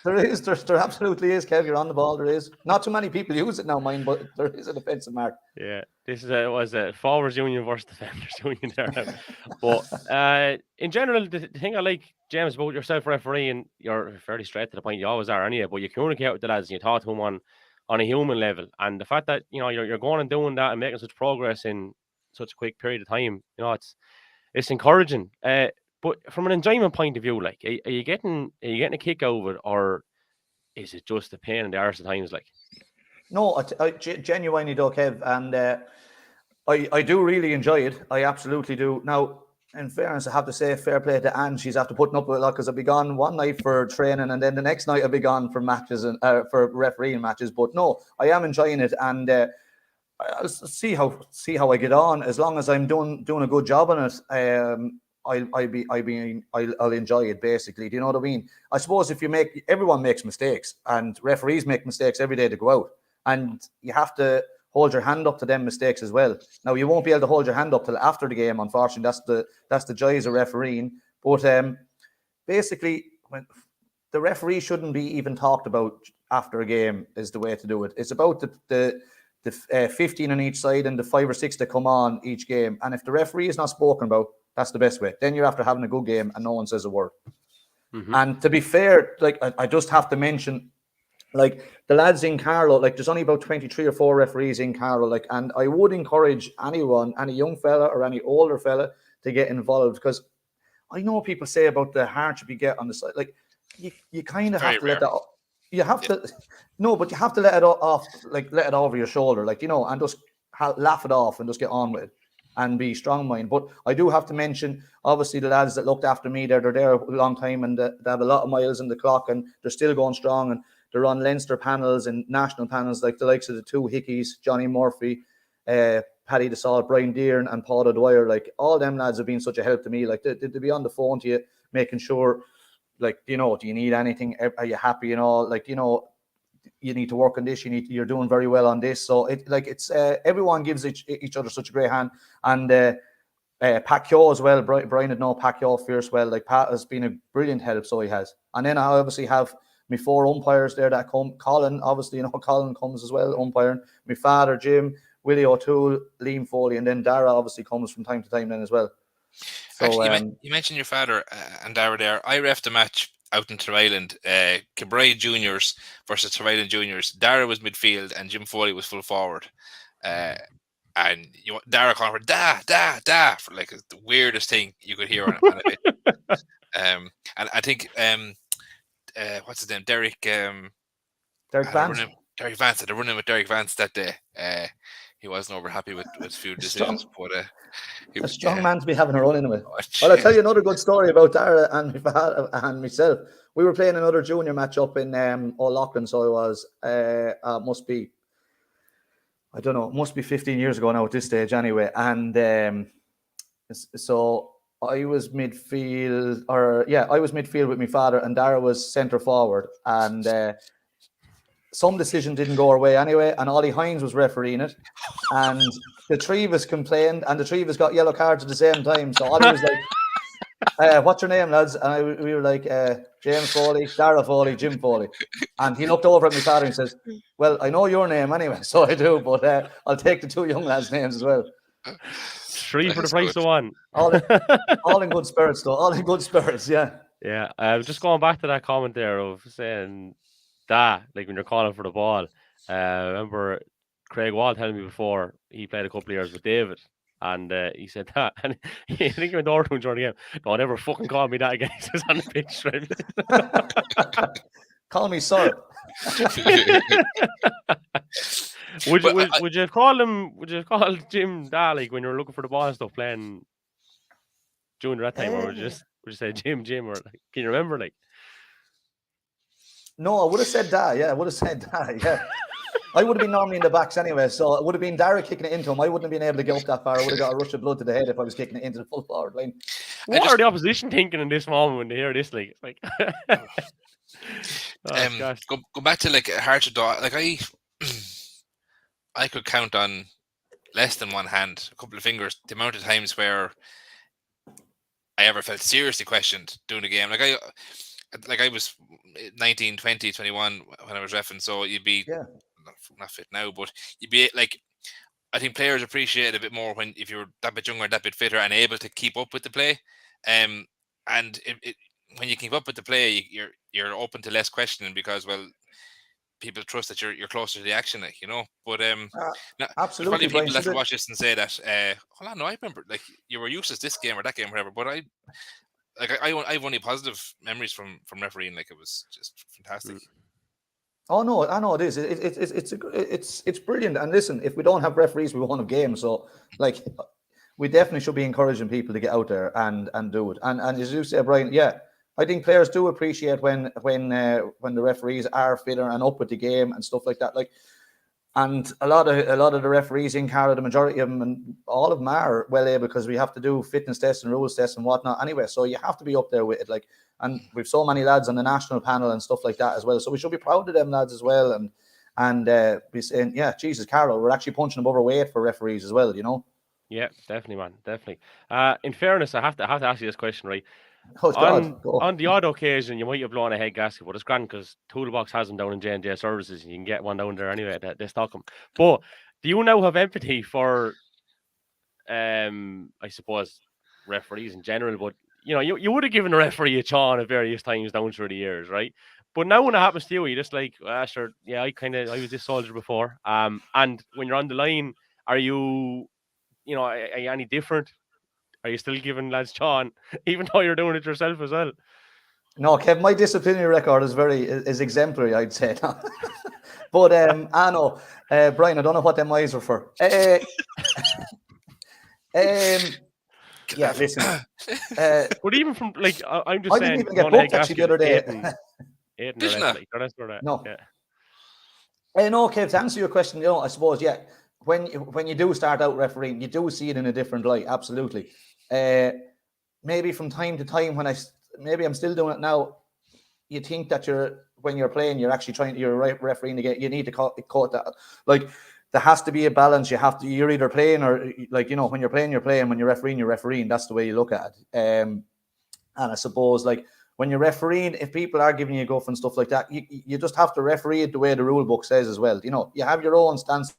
There absolutely is, Kev. You're on the ball. There is. Not too many people use it now, mind, but there is a defensive mark. Yeah, this was a forwards union versus defenders union there. But in general, the thing I like, James, about yourself refereeing, you're fairly straight to the point. You always are anyway, but you communicate with the lads and you talk to them on a human level. And the fact that, you know, you're going and doing that and making such progress in such a quick period of time, you know, it's encouraging. But from an enjoyment point of view, like, are you getting a kick out of it, or is it just a pain in the arse at times? Like, no, I genuinely do, Kev, and I do really enjoy it. I absolutely do. Now, in fairness, I have to say, fair play to Anne. She's after putting up with a lot, because I'll be gone one night for training, and then the next night I'll be gone for matches and for refereeing matches. But no, I am enjoying it, and I'll see how I get on. As long as I'm doing a good job on it, I'll enjoy it, basically. Do you know what I mean? I suppose if everyone makes mistakes, and referees make mistakes every day to go out, and you have to hold your hand up to them mistakes as well. Now, you won't be able to hold your hand up till after the game, unfortunately. That's the joys of refereeing. But basically, when the referee shouldn't be even talked about after a game is the way to do it. It's about the 15 on each side and the 5 or 6 that come on each game. And if the referee is not spoken about, that's the best way. Then you're after having a good game and no one says a word. Mm-hmm. And to be fair, like, I just have to mention, like, the lads in Carlow, like, there's only about 23 or 4 referees in Carlow, like, and I would encourage anyone, any young fella or any older fella, to get involved, because I know people say about the hardship you get on the side. Like, you kind of have to let that. You have to, no, but you have to let it off, like, let it over your shoulder, like, you know, and just laugh it off and just get on with it and be strong minded. But I do have to mention, obviously, the lads that looked after me they're there a long time, and they have a lot of miles in the clock, and they're still going strong, and they're on Leinster panels and national panels, like the likes of the two Hickeys, Johnny Murphy, Paddy DeSalle, Brian Dearn, and Paul O'Dwyer. Like, all them lads have been such a help to me. Like, they be on the phone to you, making sure, like, do you need anything? Are you happy? Like, you need to work on this. You're doing very well on this. So it's everyone gives each other such a great hand. And Pat Kyo as well. Brian had known Pat Kyo fierce well. Like, Pat has been a brilliant help, so he has. And then I obviously have my 4 umpires there that come. Colin, obviously, Colin comes as well, umpiring. My father, Jim, Willie O'Toole, Liam Foley, and then Dara obviously comes from time to time then as well. So, actually, you mentioned your father and Dara there. I refed a match out in Tyrryland, Kilbride Juniors versus Tyrryland Juniors. Dara was midfield and Jim Foley was full forward. And Dara calling for da for like the weirdest thing you could hear on it. And I think what's his name? Derek Vance. Derek Vance. They're running with Derek Vance that day. He wasn't over happy with a few decisions, but a strong man to be having a run in with. Well, I'll tell you another good story about Dara and my father and myself. We were playing another junior match up in O'Loughlin, so it was must be 15 years ago now at this stage anyway. And so I was midfield, with my father, and Dara was centre forward, and some decision didn't go our way anyway, and Ollie Hines was refereeing it, and the three of us complained, and the three of us got yellow cards at the same time. So Ollie was like, what's your name, lads? And we were like, James Foley, Dara Foley, Jim Foley. And he looked over at my father and says, well, I know your name anyway, so I do, but I'll take the 2 young lads' names as well. 3 for the price of 1. All in good spirits, though. All in good spirits, yeah. Yeah, just going back to that comment there of saying that, like when you're calling for the ball. I remember Craig Wall telling me before he played a couple of years with David, and he said that, and I think he went over to him during the game. Don't ever fucking call me that again. He says on the pitch, right? Call me sir. Would you call him? Would you call Jim that, like when you're looking for the ball and stuff playing during that time, or would you say Jim, or like, can you remember like? No, I would have said that. Yeah, I would have said that. Yeah, I would have been normally in the backs anyway, so it would have been Dara kicking it into him. I wouldn't have been able to get up that far. I would have got a rush of blood to the head if I was kicking it into the full forward line. What are the opposition thinking in this moment when they hear this? Like, go back to like hard to draw. Like I could count on less than one hand, a couple of fingers, the amount of times where I ever felt seriously questioned doing a game. Like I was 19, 20, 21 when I was reffing, so you'd be not fit now, but you'd be like, I think players appreciate it a bit more if you're that bit younger, that bit fitter, and able to keep up with the play. And when you keep up with the play, you're open to less questioning because, well, people trust that you're closer to the action, like, But absolutely, there's probably people that watch this and say that, hold on, no, I remember like you were useless this game or that game, or whatever. But I have only positive memories from refereeing. Like, it was just fantastic. Oh no, I know it is. It's brilliant. And listen, if we don't have referees, we won't have games. So like, we definitely should be encouraging people to get out there and do it. And as you say, Brian, yeah, I think players do appreciate when the referees are fitter and up with the game and stuff like that. Like, and a lot of the referees in Carlow, the majority of them, and all of them are well able, because we have to do fitness tests and rules tests and whatnot anyway. So you have to be up there with it. Like, and we've so many lads on the national panel and stuff like that as well. So we should be proud of them lads as well. And be saying, yeah, Jesus, Carlow, we're actually punching above our weight for referees as well, Yeah, definitely, man, definitely. In fairness, I have to ask you this question, right? On the odd occasion, you might have blown a head gasket, but it's grand because Toolbox has them down in J&J Services, and you can get one down there anyway. They stock them. But do you now have empathy for, I suppose, referees in general? But you would have given a referee a chawn at various times down through the years, right? But now when it happens to you, you're just like, sure, yeah, I was this soldier before. And when you're on the line, are you any different? Are you still giving lads chawn, even though you're doing it yourself as well? No, Kev, my disciplinary record is exemplary, I'd say. But I know, Brian, I don't know what them eyes were for. Yeah, listen. But even from like, I'm just I saying, didn't even get going ahead, booked actually the other day. Aiden, Didn't or I? like, the rest of that. No. Yeah. No, Kev, to answer your question, I suppose, yeah, when you do start out refereeing, you do see it in a different light, absolutely. Maybe from time to time, when maybe I'm still doing it now, you think that when you're playing, you're actually you're refereeing to get, you need to cut that. Like, there has to be a balance. You're either playing or, like, when you're playing, you're playing. When you're refereeing. That's the way you look at it. And I suppose, like, when you're refereeing, if people are giving you a guff and stuff like that, you just have to referee it the way the rule book says as well. You have your own stance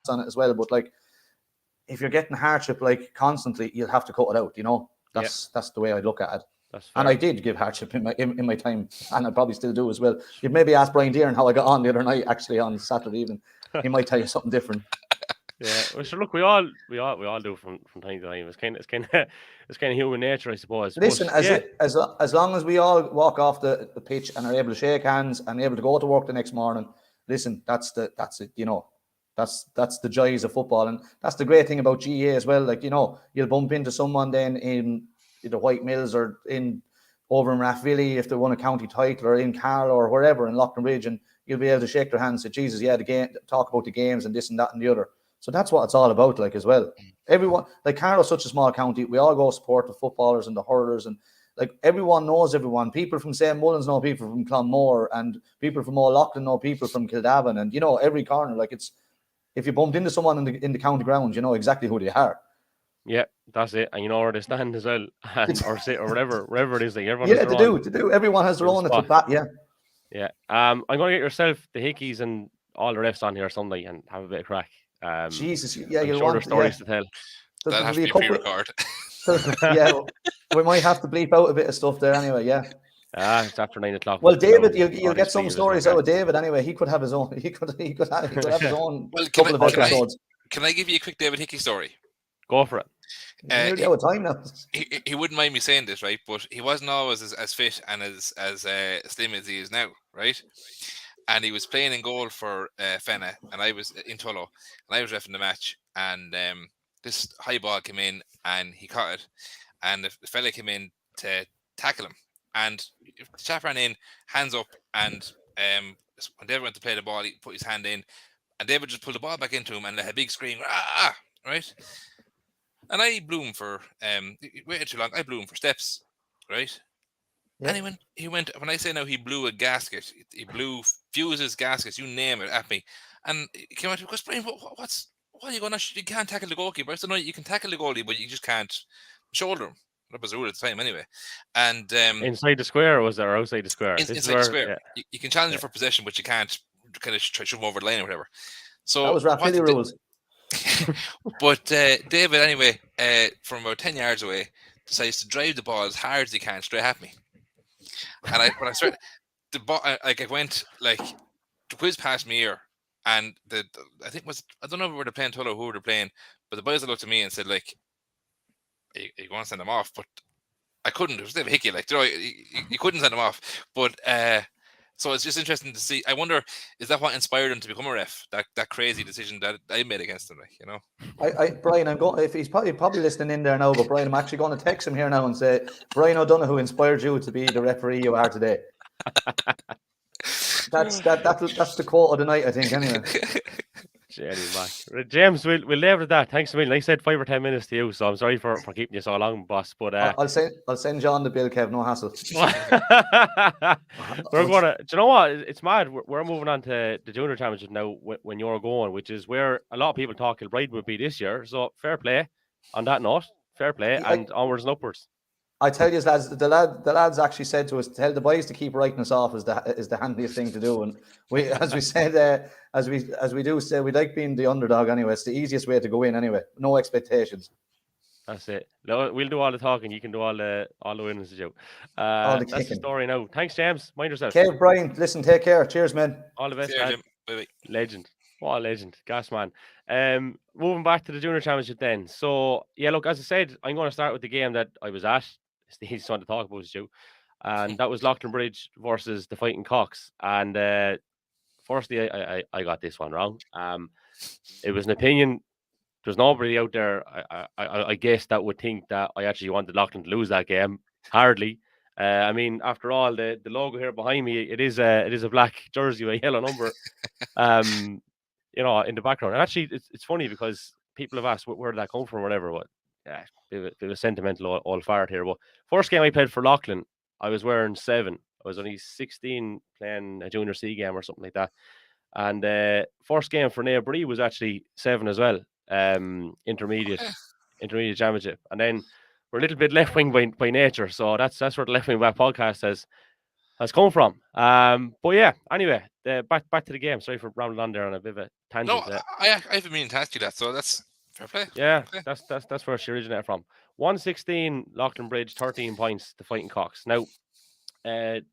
on it as well. But, like, if you're getting hardship, like, constantly, you'll have to cut it out. That's the way I look at it. And I did give hardship in my time, and I probably still do as well. You'd maybe ask Brian Deere how I got on the other night, actually, on Saturday evening. He might tell you something different. Yeah, well, sure. Look, we all do from time to time. It's kind of human nature, I suppose. Listen, but, as long as we all walk off the pitch and are able to shake hands and able to go to work the next morning, listen, that's it. That's the joys of football, and that's the great thing about GA as well. Like, you'll bump into someone then in either White Mills or over in Rathvilly if they won a county title, or in Carlow or wherever in Loughnbridge, and you'll be able to shake their hands and say, Jesus, yeah, the game, talk about the games and this and that and the other. So that's what it's all about, like, as well. Everyone, like, Carlow's such a small county, we all go support the footballers and the hurlers, and, like, everyone knows everyone. People from St. Mullins know people from Clonmore, and people from O'Loughlin know people from Kildavin, and every corner, like, it's, if you bumped into someone in the county ground, you know exactly who they are. Yeah, that's it, and you know where they stand as well, or sit, or wherever it is. Like, everyone. Yeah, they do. Everyone has their own at the back. Yeah. Yeah. I'm going to get yourself, the Hickeys, and all the refs on here Sunday and have a bit of crack. Jesus, yeah, you'll want stories to tell. That'll have to be pre-record. Yeah, we might have to bleep out a bit of stuff there anyway. Yeah. It's after 9 o'clock. Well, David, you'll get some stories out of David anyway. He could have his own. He could have his own couple of episodes. Can I give you a quick David Hickey story? Go for it. Nearly out of time now. He wouldn't mind me saying this, right? But he wasn't always as fit and as slim as he is now, right? And he was playing in goal for Fenna, and I was in Tullow, and I was reffing the match. And this high ball came in, and he caught it, and the fella came in to tackle him, and the chap ran in, hands up, and when David went to play the ball, he put his hand in, and David just pulled the ball back into him, and a big scream, ah, right? And I blew him for he waited too long. I blew him for steps, right? Yeah. And he went. When I say now, he blew a gasket. He blew fuses, gaskets, you name it, at me. And he came out to me, goes, Brian, what are you going to? You can't tackle the goalkeeper. I said, no, you can tackle the goalie, but you just can't shoulder him. That was the rule at the time, anyway. And inside the square, or was there outside the square? Inside the square. Yeah. You can challenge it for possession, but you can't kind of try to shove him over the line or whatever. So that was Rathvilly rules. But David, anyway, from about 10 yards away, decides to drive the ball as hard as he can straight at me. And when I started, the ball, like, it went like the whiz past me here, and I don't know if we were playing Tullow, who we were playing, but the boys looked at me and said, like, you want to send him off? But I couldn't. It was David Hickey, like, you couldn't send him off. But so it's just interesting to see. I wonder, is that what inspired him to become a ref? That crazy decision that I made against him, like, you know. Brian, I'm going. If he's probably listening in there now, but Brian, I'm actually going to text him here now and say, Brian O'Donoghue inspired you to be the referee you are today. That's the quote of the night, I think. Anyway. James, we'll leave it at that. Thanks a million. I said 5 or 10 minutes to you, so I'm sorry for keeping you so long, boss. But I'll send John the bill, Kev. No hassle. We're gonna. Do you know what? It's mad. We're moving on to the junior championship now. When you're going, which is where a lot of people thought Kilbride would be this year. So fair play. On that note, fair play, and onwards and upwards. I tell you, lads, the lads actually said to us, tell the boys to keep writing us off is the handiest thing to do. And we, as we said, as we do say, we like being the underdog anyway. It's the easiest way to go in anyway. No expectations. That's it. We'll do all the talking. You can do all the winnings, Joe. That's the story now. Thanks, James. Mind yourself. Okay, Brian. Listen, take care. Cheers, man. All the best, Cheers, man. Bye-bye. Legend. What a legend. Gas man. Moving back to the junior championship then. So, yeah, look, as I said, I'm going to start with the game that I was at. He's want to talk about, Joe. And that was Loughnbridge versus the Fighting Cocks. And firstly, I got this one wrong. It was an opinion. There's nobody out there, I guess, that would think that I actually wanted Loughlin to lose that game. Hardly. I mean, after all, the logo here behind me, it is a black jersey with a yellow number, you know, in the background. And actually, it's funny because people have asked where did that come from or whatever. But yeah, bit of a sentimental old fart here. But first game I played for Loughlin, I was wearing 7. I was only 16 playing a junior C game or something like that. And first game for Nea Bree was actually 7 as well. Intermediate championship. And then we're a little bit left wing by nature. So that's where the Left Wing Back podcast has come from. But yeah, anyway, back to the game. Sorry for rambling on there on a bit of a tangent. No, I haven't mean to ask you that, so that's fair play. Yeah, fair play. that's where she originated from. 116 Loughlin Bridge, 13 points to Fighting Cocks. Now,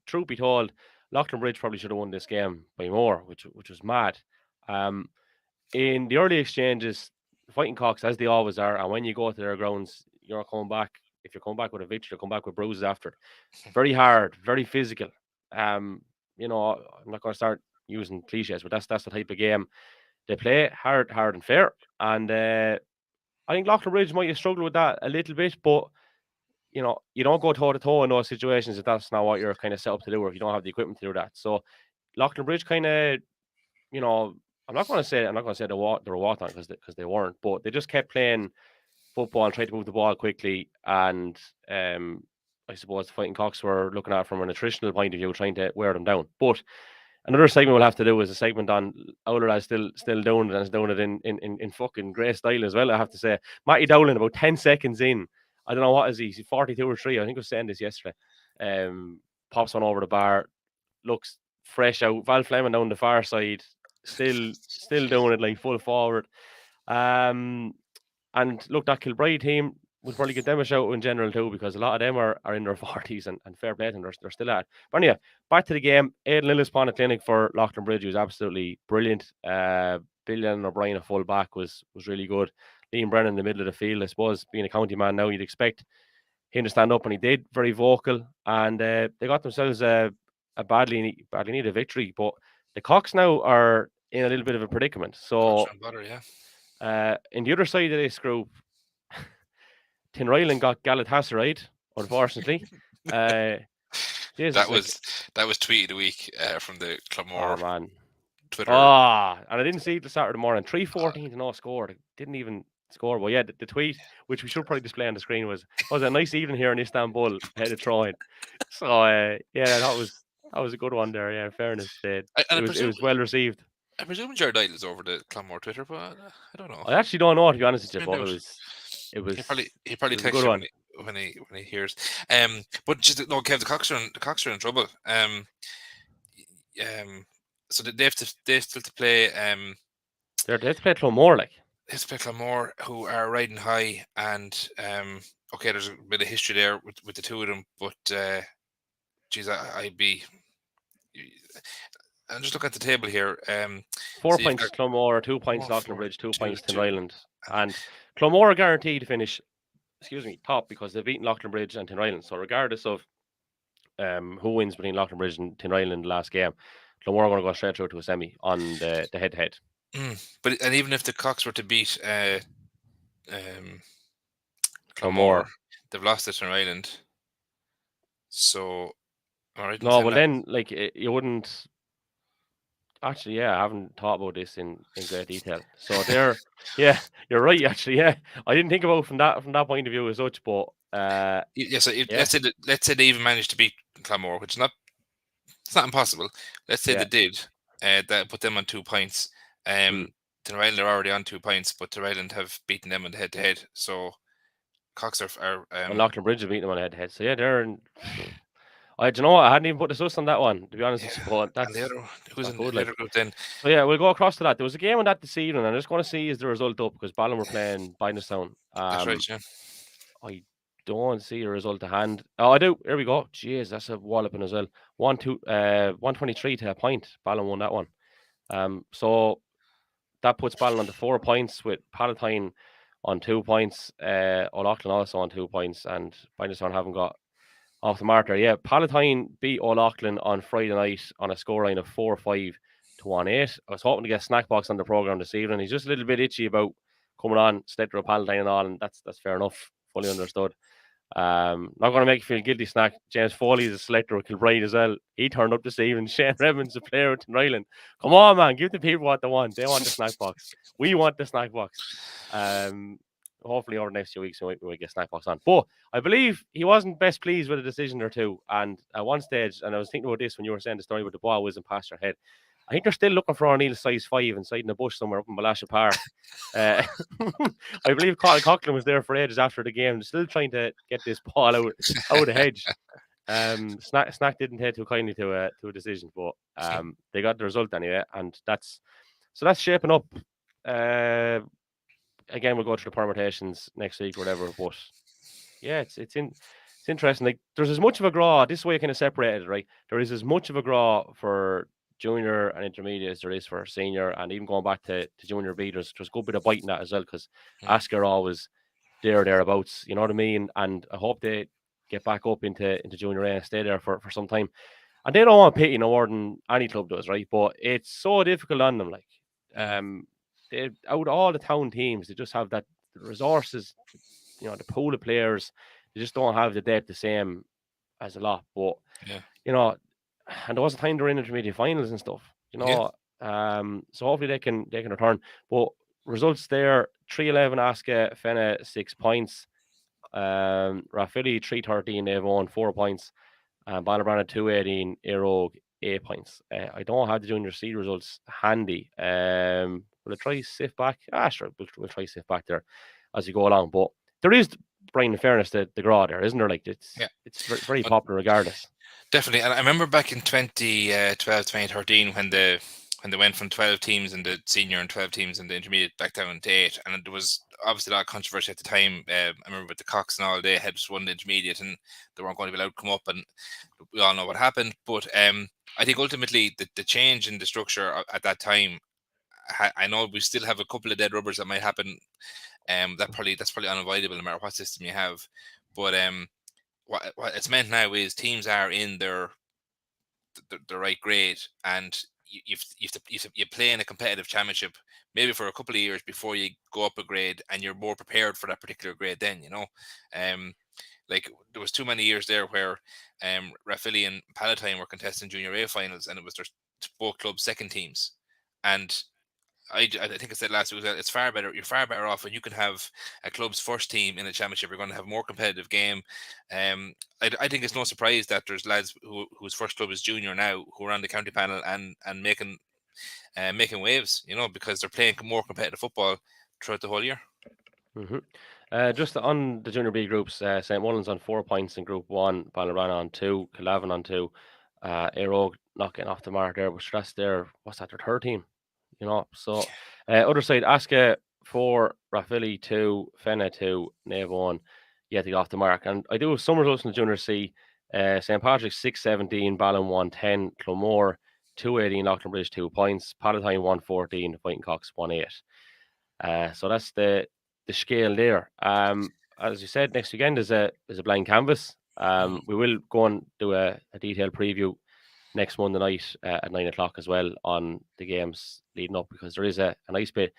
truth be told, Loughlin Bridge probably should have won this game by more, which was mad. In the early exchanges, Fighting Cocks, as they always are, and when you go to their grounds, you're coming back. If you're coming back with a victory, you'll come back with bruises after. Very hard, very physical. You know, I'm not going to start using cliches, but that's the type of game they play. Hard and fair. And I think Loughlin Bridge might have struggled with that a little bit, but you know, you don't go toe to toe in those situations if that's not what you're kind of set up to do, or if you don't have the equipment to do that. So Loughlin Bridge kind of, you know, I'm not going to say they were walked on because they weren't, but they just kept playing football and tried to move the ball quickly. And I suppose the Fighting Cocks were looking at it from an attritional point of view, trying to wear them down. But another segment we'll have to do is a segment on Owler still doing it, and is doing it in fucking great style as well, I have to say. Matty Dowling, about 10 seconds in, I don't know what is he 42 or 3, I think I was saying this yesterday. Pops one over the bar, looks fresh out. Val Fleming down the far side, still doing it like full forward. And look, that Kilbride team would probably get them a shout in general too, because a lot of them are in their 40s and fair play, and they're still at. But anyway, back to the game. Aidan Lillis clinic for Loughlin Bridge was absolutely brilliant. Billion O'Brien, a full back, was really good. Liam Brennan in the middle of the field, I suppose, being a county man now, you'd expect him to stand up, and he did. Very vocal, and they got themselves a badly needed victory. But the Cocks now are in a little bit of a predicament. So in the other side of this group, Tinryland got Galatasaray, unfortunately. That was tweet of the week from the Clonmore Twitter. And I didn't see it the Saturday morning. 3-14 to no score. They didn't even score. But yeah, the tweet, which we should probably display on the screen, was a nice evening here in Istanbul ahead of Troy. So yeah, that was a good one there. Yeah, in fairness, it was well received. I presume Jared Idle is over the Clonmore Twitter, but I don't know. I actually don't know, to be honest with you, but it was. He probably texts you when he hears. But just no, Kev, the Cocks are in trouble. So they have still to play. They have to play Clonmore, like. They have to play Clonmore, who are riding high, and okay, there's a bit of history there with the two of them, but geez, I'd be. And just look at the table here. 4 points Clonmore, 2 points Loughlin Bridge, 2 points Tinryland. And Clonmore are guaranteed to finish, top, because they've beaten Loughlin Bridge and Tinryland. So regardless of who wins between Loughlin Bridge and Tinryland the last game, Clonmore are going to go straight through to a semi on the head-to-head. But even if the Cocks were to beat Clonmore, they've lost to Tinryland. So, all right. No, well then, like, you wouldn't. Actually, yeah, I haven't thought about this in great detail. So you're right. Actually, yeah, I didn't think about it from that point of view as such. But let's say they even managed to beat Clonmore, which it's not impossible. Let's say they did. That put them on 2 points. Tinryland are already on 2 points, but Tinryland have beaten them on the head-to-head. So Cocks are and Loughlin Bridge have beaten them on the head-to-head. So yeah, they're in. Do you know what? I hadn't even put the sus on that one, to be honest with you. But that's who's in the other group then. So yeah, we'll go across to that. There was a game on that this evening, and I just want to see is the result up, because Ballon were playing Bagenalstown. That's right, yeah. I don't see a result to hand. Oh, I do. Here we go. Jeez, that's a walloping as well. 123 to a point. Ballon won that one. So that puts Ballon on to 4 points, with Palatine on 2 points. O'Loughlin also on 2 points, and Bagenalstown haven't got off the mark there. Yeah, Palatine beat O'Loughlin on Friday night on a scoreline of 4-5 to to 1-8. I was hoping to get Snack Box on the programme this evening. He's just a little bit itchy about coming on, selector of Palatine and all, and that's fair enough, fully understood. Not going to make you feel guilty, Snack. James Foley is a selector of Kilbride as well. He turned up this evening. Shane Redmond's a player with Ireland. Come on, man, give the people what they want. They want the Snack Box. We want the Snack Box. Hopefully over the next few weeks we get Snack Box on. But I believe he wasn't best pleased with a decision or two. And at one stage, and I was thinking about this when you were saying the story with the ball whizzing past your head, I think they're still looking for O'Neill size 5 inside in the bush somewhere up in Balasha Park. I believe Colin Coughlin was there for ages after the game, still trying to get this ball out of the hedge. Snack didn't take too kindly to a decision, but they got the result anyway, and that's shaping up. Again, we'll go through the permutations next week or whatever, but yeah, it's interesting. Like, there's as much of a draw this way, kind of separated, right? There is as much of a draw for junior and intermediate as there is for senior, and even going back to junior B, there's a good bit of bite in that as well, because Asker always thereabouts, you know what I mean? And I hope they get back up into junior A and stay there for some time. And they don't want pity no more than any club does, right? But it's so difficult on them. Like, they, out of all the town teams, they just have that resources, you know, the pool of players. They just don't have the depth the same as a lot. But you know, and there was a time they're in intermediate finals and stuff, you know. So hopefully they can return. But results there: 3-11 Aska, Fenna 6 points, Rathvilly 3-13, they've won 4 points, and Ballybrana 2-18, Aerogue 8 points. I don't have the junior C results handy. Will I try sift back? Sure, we'll try sift back there as you go along. But there is, Brian, in fairness, the draw there, isn't there? Like, it's very popular regardless. Definitely. And I remember back in 2012, 2013 when they went from 12 teams in the senior and 12 teams in the intermediate back down to 8, and there was obviously a lot of controversy at the time. I remember with the Cox and all, they had just won the intermediate and they weren't going to be allowed to come up, and we all know what happened. But I think ultimately the change in the structure at that time, I know we still have a couple of dead rubbers that might happen. That's probably unavoidable no matter what system you have. But what it's meant now is teams are in the right grade, and you play in a competitive championship maybe for a couple of years before you go up a grade, and you're more prepared for that particular grade then, you know. Like, there was too many years there where Rathvilly and Palatine were contesting junior A finals, and it was their both clubs' second teams. And I think I said last week that it's far better. You're far better off when you can have a club's first team in a championship. You're going to have a more competitive game. I think it's no surprise that there's lads whose first club is junior now who are on the county panel and making waves, you know, because they're playing more competitive football throughout the whole year. Just on the junior B groups, St. Mullins on 4 points in Group 1, Ballybrana on 2, Calavin on 2, Aerogue not getting off the mark there, but that's their third team, you know. So other side, Aska 4, Rathvilly 2, Fenna 2, Naomh 1, yet to get off the mark. And I do have some results in the junior C. St. Patrick's 6-17, Ballon 1-10, Clonmore 2-18, Loughlin Bridge 2 points, Palatine 1-14, Fighting Cocks 1-8. So that's the scale there. As you said, next weekend is a blank canvas. We will go and do a detailed preview next Monday night at 9 o'clock as well on the games leading up, because there is a nice bit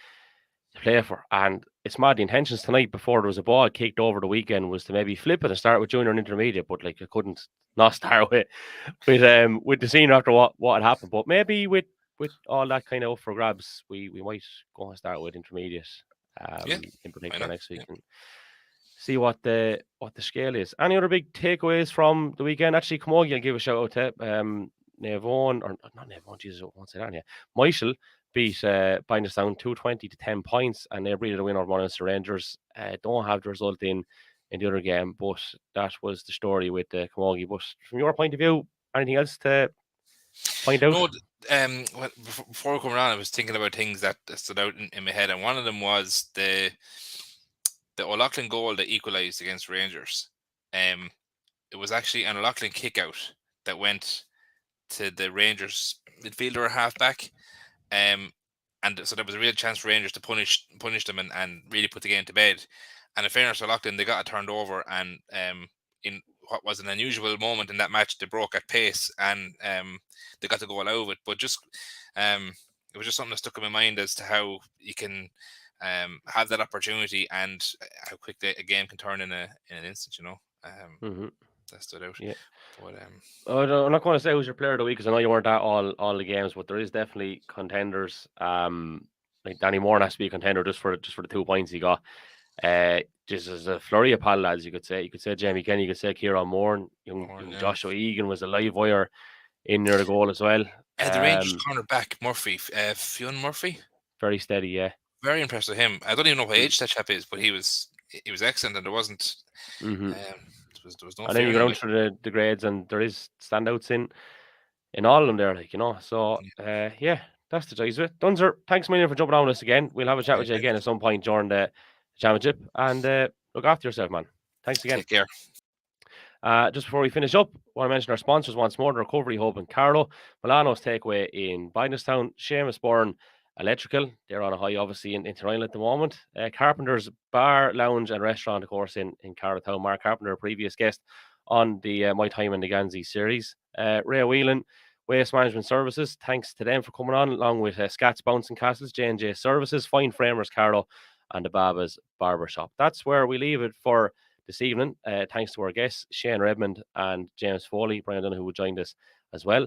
to play for. And it's mad, the intentions tonight before there was a ball kicked over the weekend was to maybe flip it and start with junior and intermediate, but like, I couldn't not start with the senior after what had happened. But maybe with all that kind of up for grabs, we might go and start with intermediate in particular next week and see what the scale is. Any other big takeaways from the weekend? Actually, Camogie, I'll give a shout out to Naomh, or not Naomh, Jesus, I won't say that. Yeah, Michael beat Bagenalstown 220 to 10 points, and they breeded a win over Munster Rangers. Don't have the result in the other game, but that was the story with the Camogie. But from your point of view, anything else to point out? No, before we come around, I was thinking about things that stood out in my head, and one of them was the O'Loughlin goal that equalised against Rangers. It was actually an O'Loughlin kick out that went to the Rangers midfielder or halfback. And so there was a real chance for Rangers to punish them and really put the game to bed. And in fairness to O'Loughlin, they got it turned over, and in what was an unusual moment in that match. They broke at pace and they got the goal out of it. But just it was just something that stuck in my mind as to how you can have that opportunity and how quick a game can turn in an instant. That stood out. Yeah. But, I'm not going to say who's your player of the week because I know you weren't at all the games, but there is definitely contenders. Like Danny Moore has to be a contender just for the 2 points he got. Just as a flurry of pal lads, you could say Jamie Kenny, you could say Kieran Moore, young Joshua Egan was a live wire in near the goal as well. the Rangers cornerback Murphy, Fionn Murphy, very steady, yeah. Very impressed with him. I don't even know what age that chap is, but he was excellent, and there wasn't. There was no. And then you go down through the grades, and there is standouts in all of them there, like So yeah, that's the choice of it. Dunzer, thanks a million for jumping on us again. We'll have a chat with you again at some point during the championship, and look after yourself, man. Thanks again. Take care. Just before we finish up, I want to mention our sponsors once more: the Recovery Hub Carlow, Milano's Takeaway in Bagenalstown, Seamus Byrne Electrical. They're on a high, obviously, in Tyrone at the moment. Carpenter's Bar, Lounge and Restaurant, of course, in Carlow. Mark Carpenter, a previous guest on the My Time in the Ganzi series. Ray Whelan, Waste Management Services. Thanks to them for coming on, along with Scats, Bouncing Castles, J&J Services, Fine Framers Carlow, and the Baba's Barbershop. That's where we leave it for this evening. Thanks to our guests, Shane Redmond and James Foley, Brian Dunn, who joined us as well.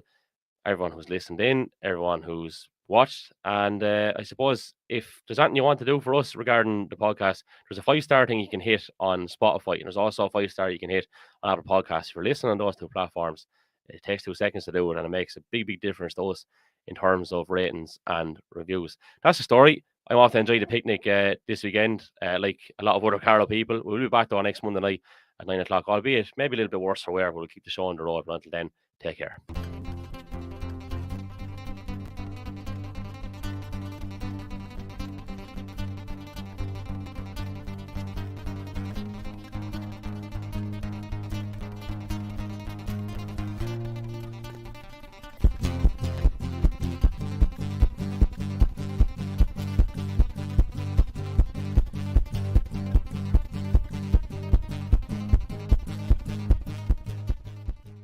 Everyone who's listened in, everyone who's watched, and I suppose if there's anything you want to do for us regarding the podcast, there's a 5-star thing you can hit on Spotify, and there's also a 5-star you can hit on Apple Podcasts. If you're listening on those 2 platforms, it takes 2 seconds to do it, and it makes a big difference to us in terms of ratings and reviews. That's the story. I'm off to enjoy the picnic this weekend, like a lot of other Carlow people. We'll be back though next Monday night at 9 o'clock, albeit maybe a little bit worse for wear, but we'll keep the show on the road. But until then, take care.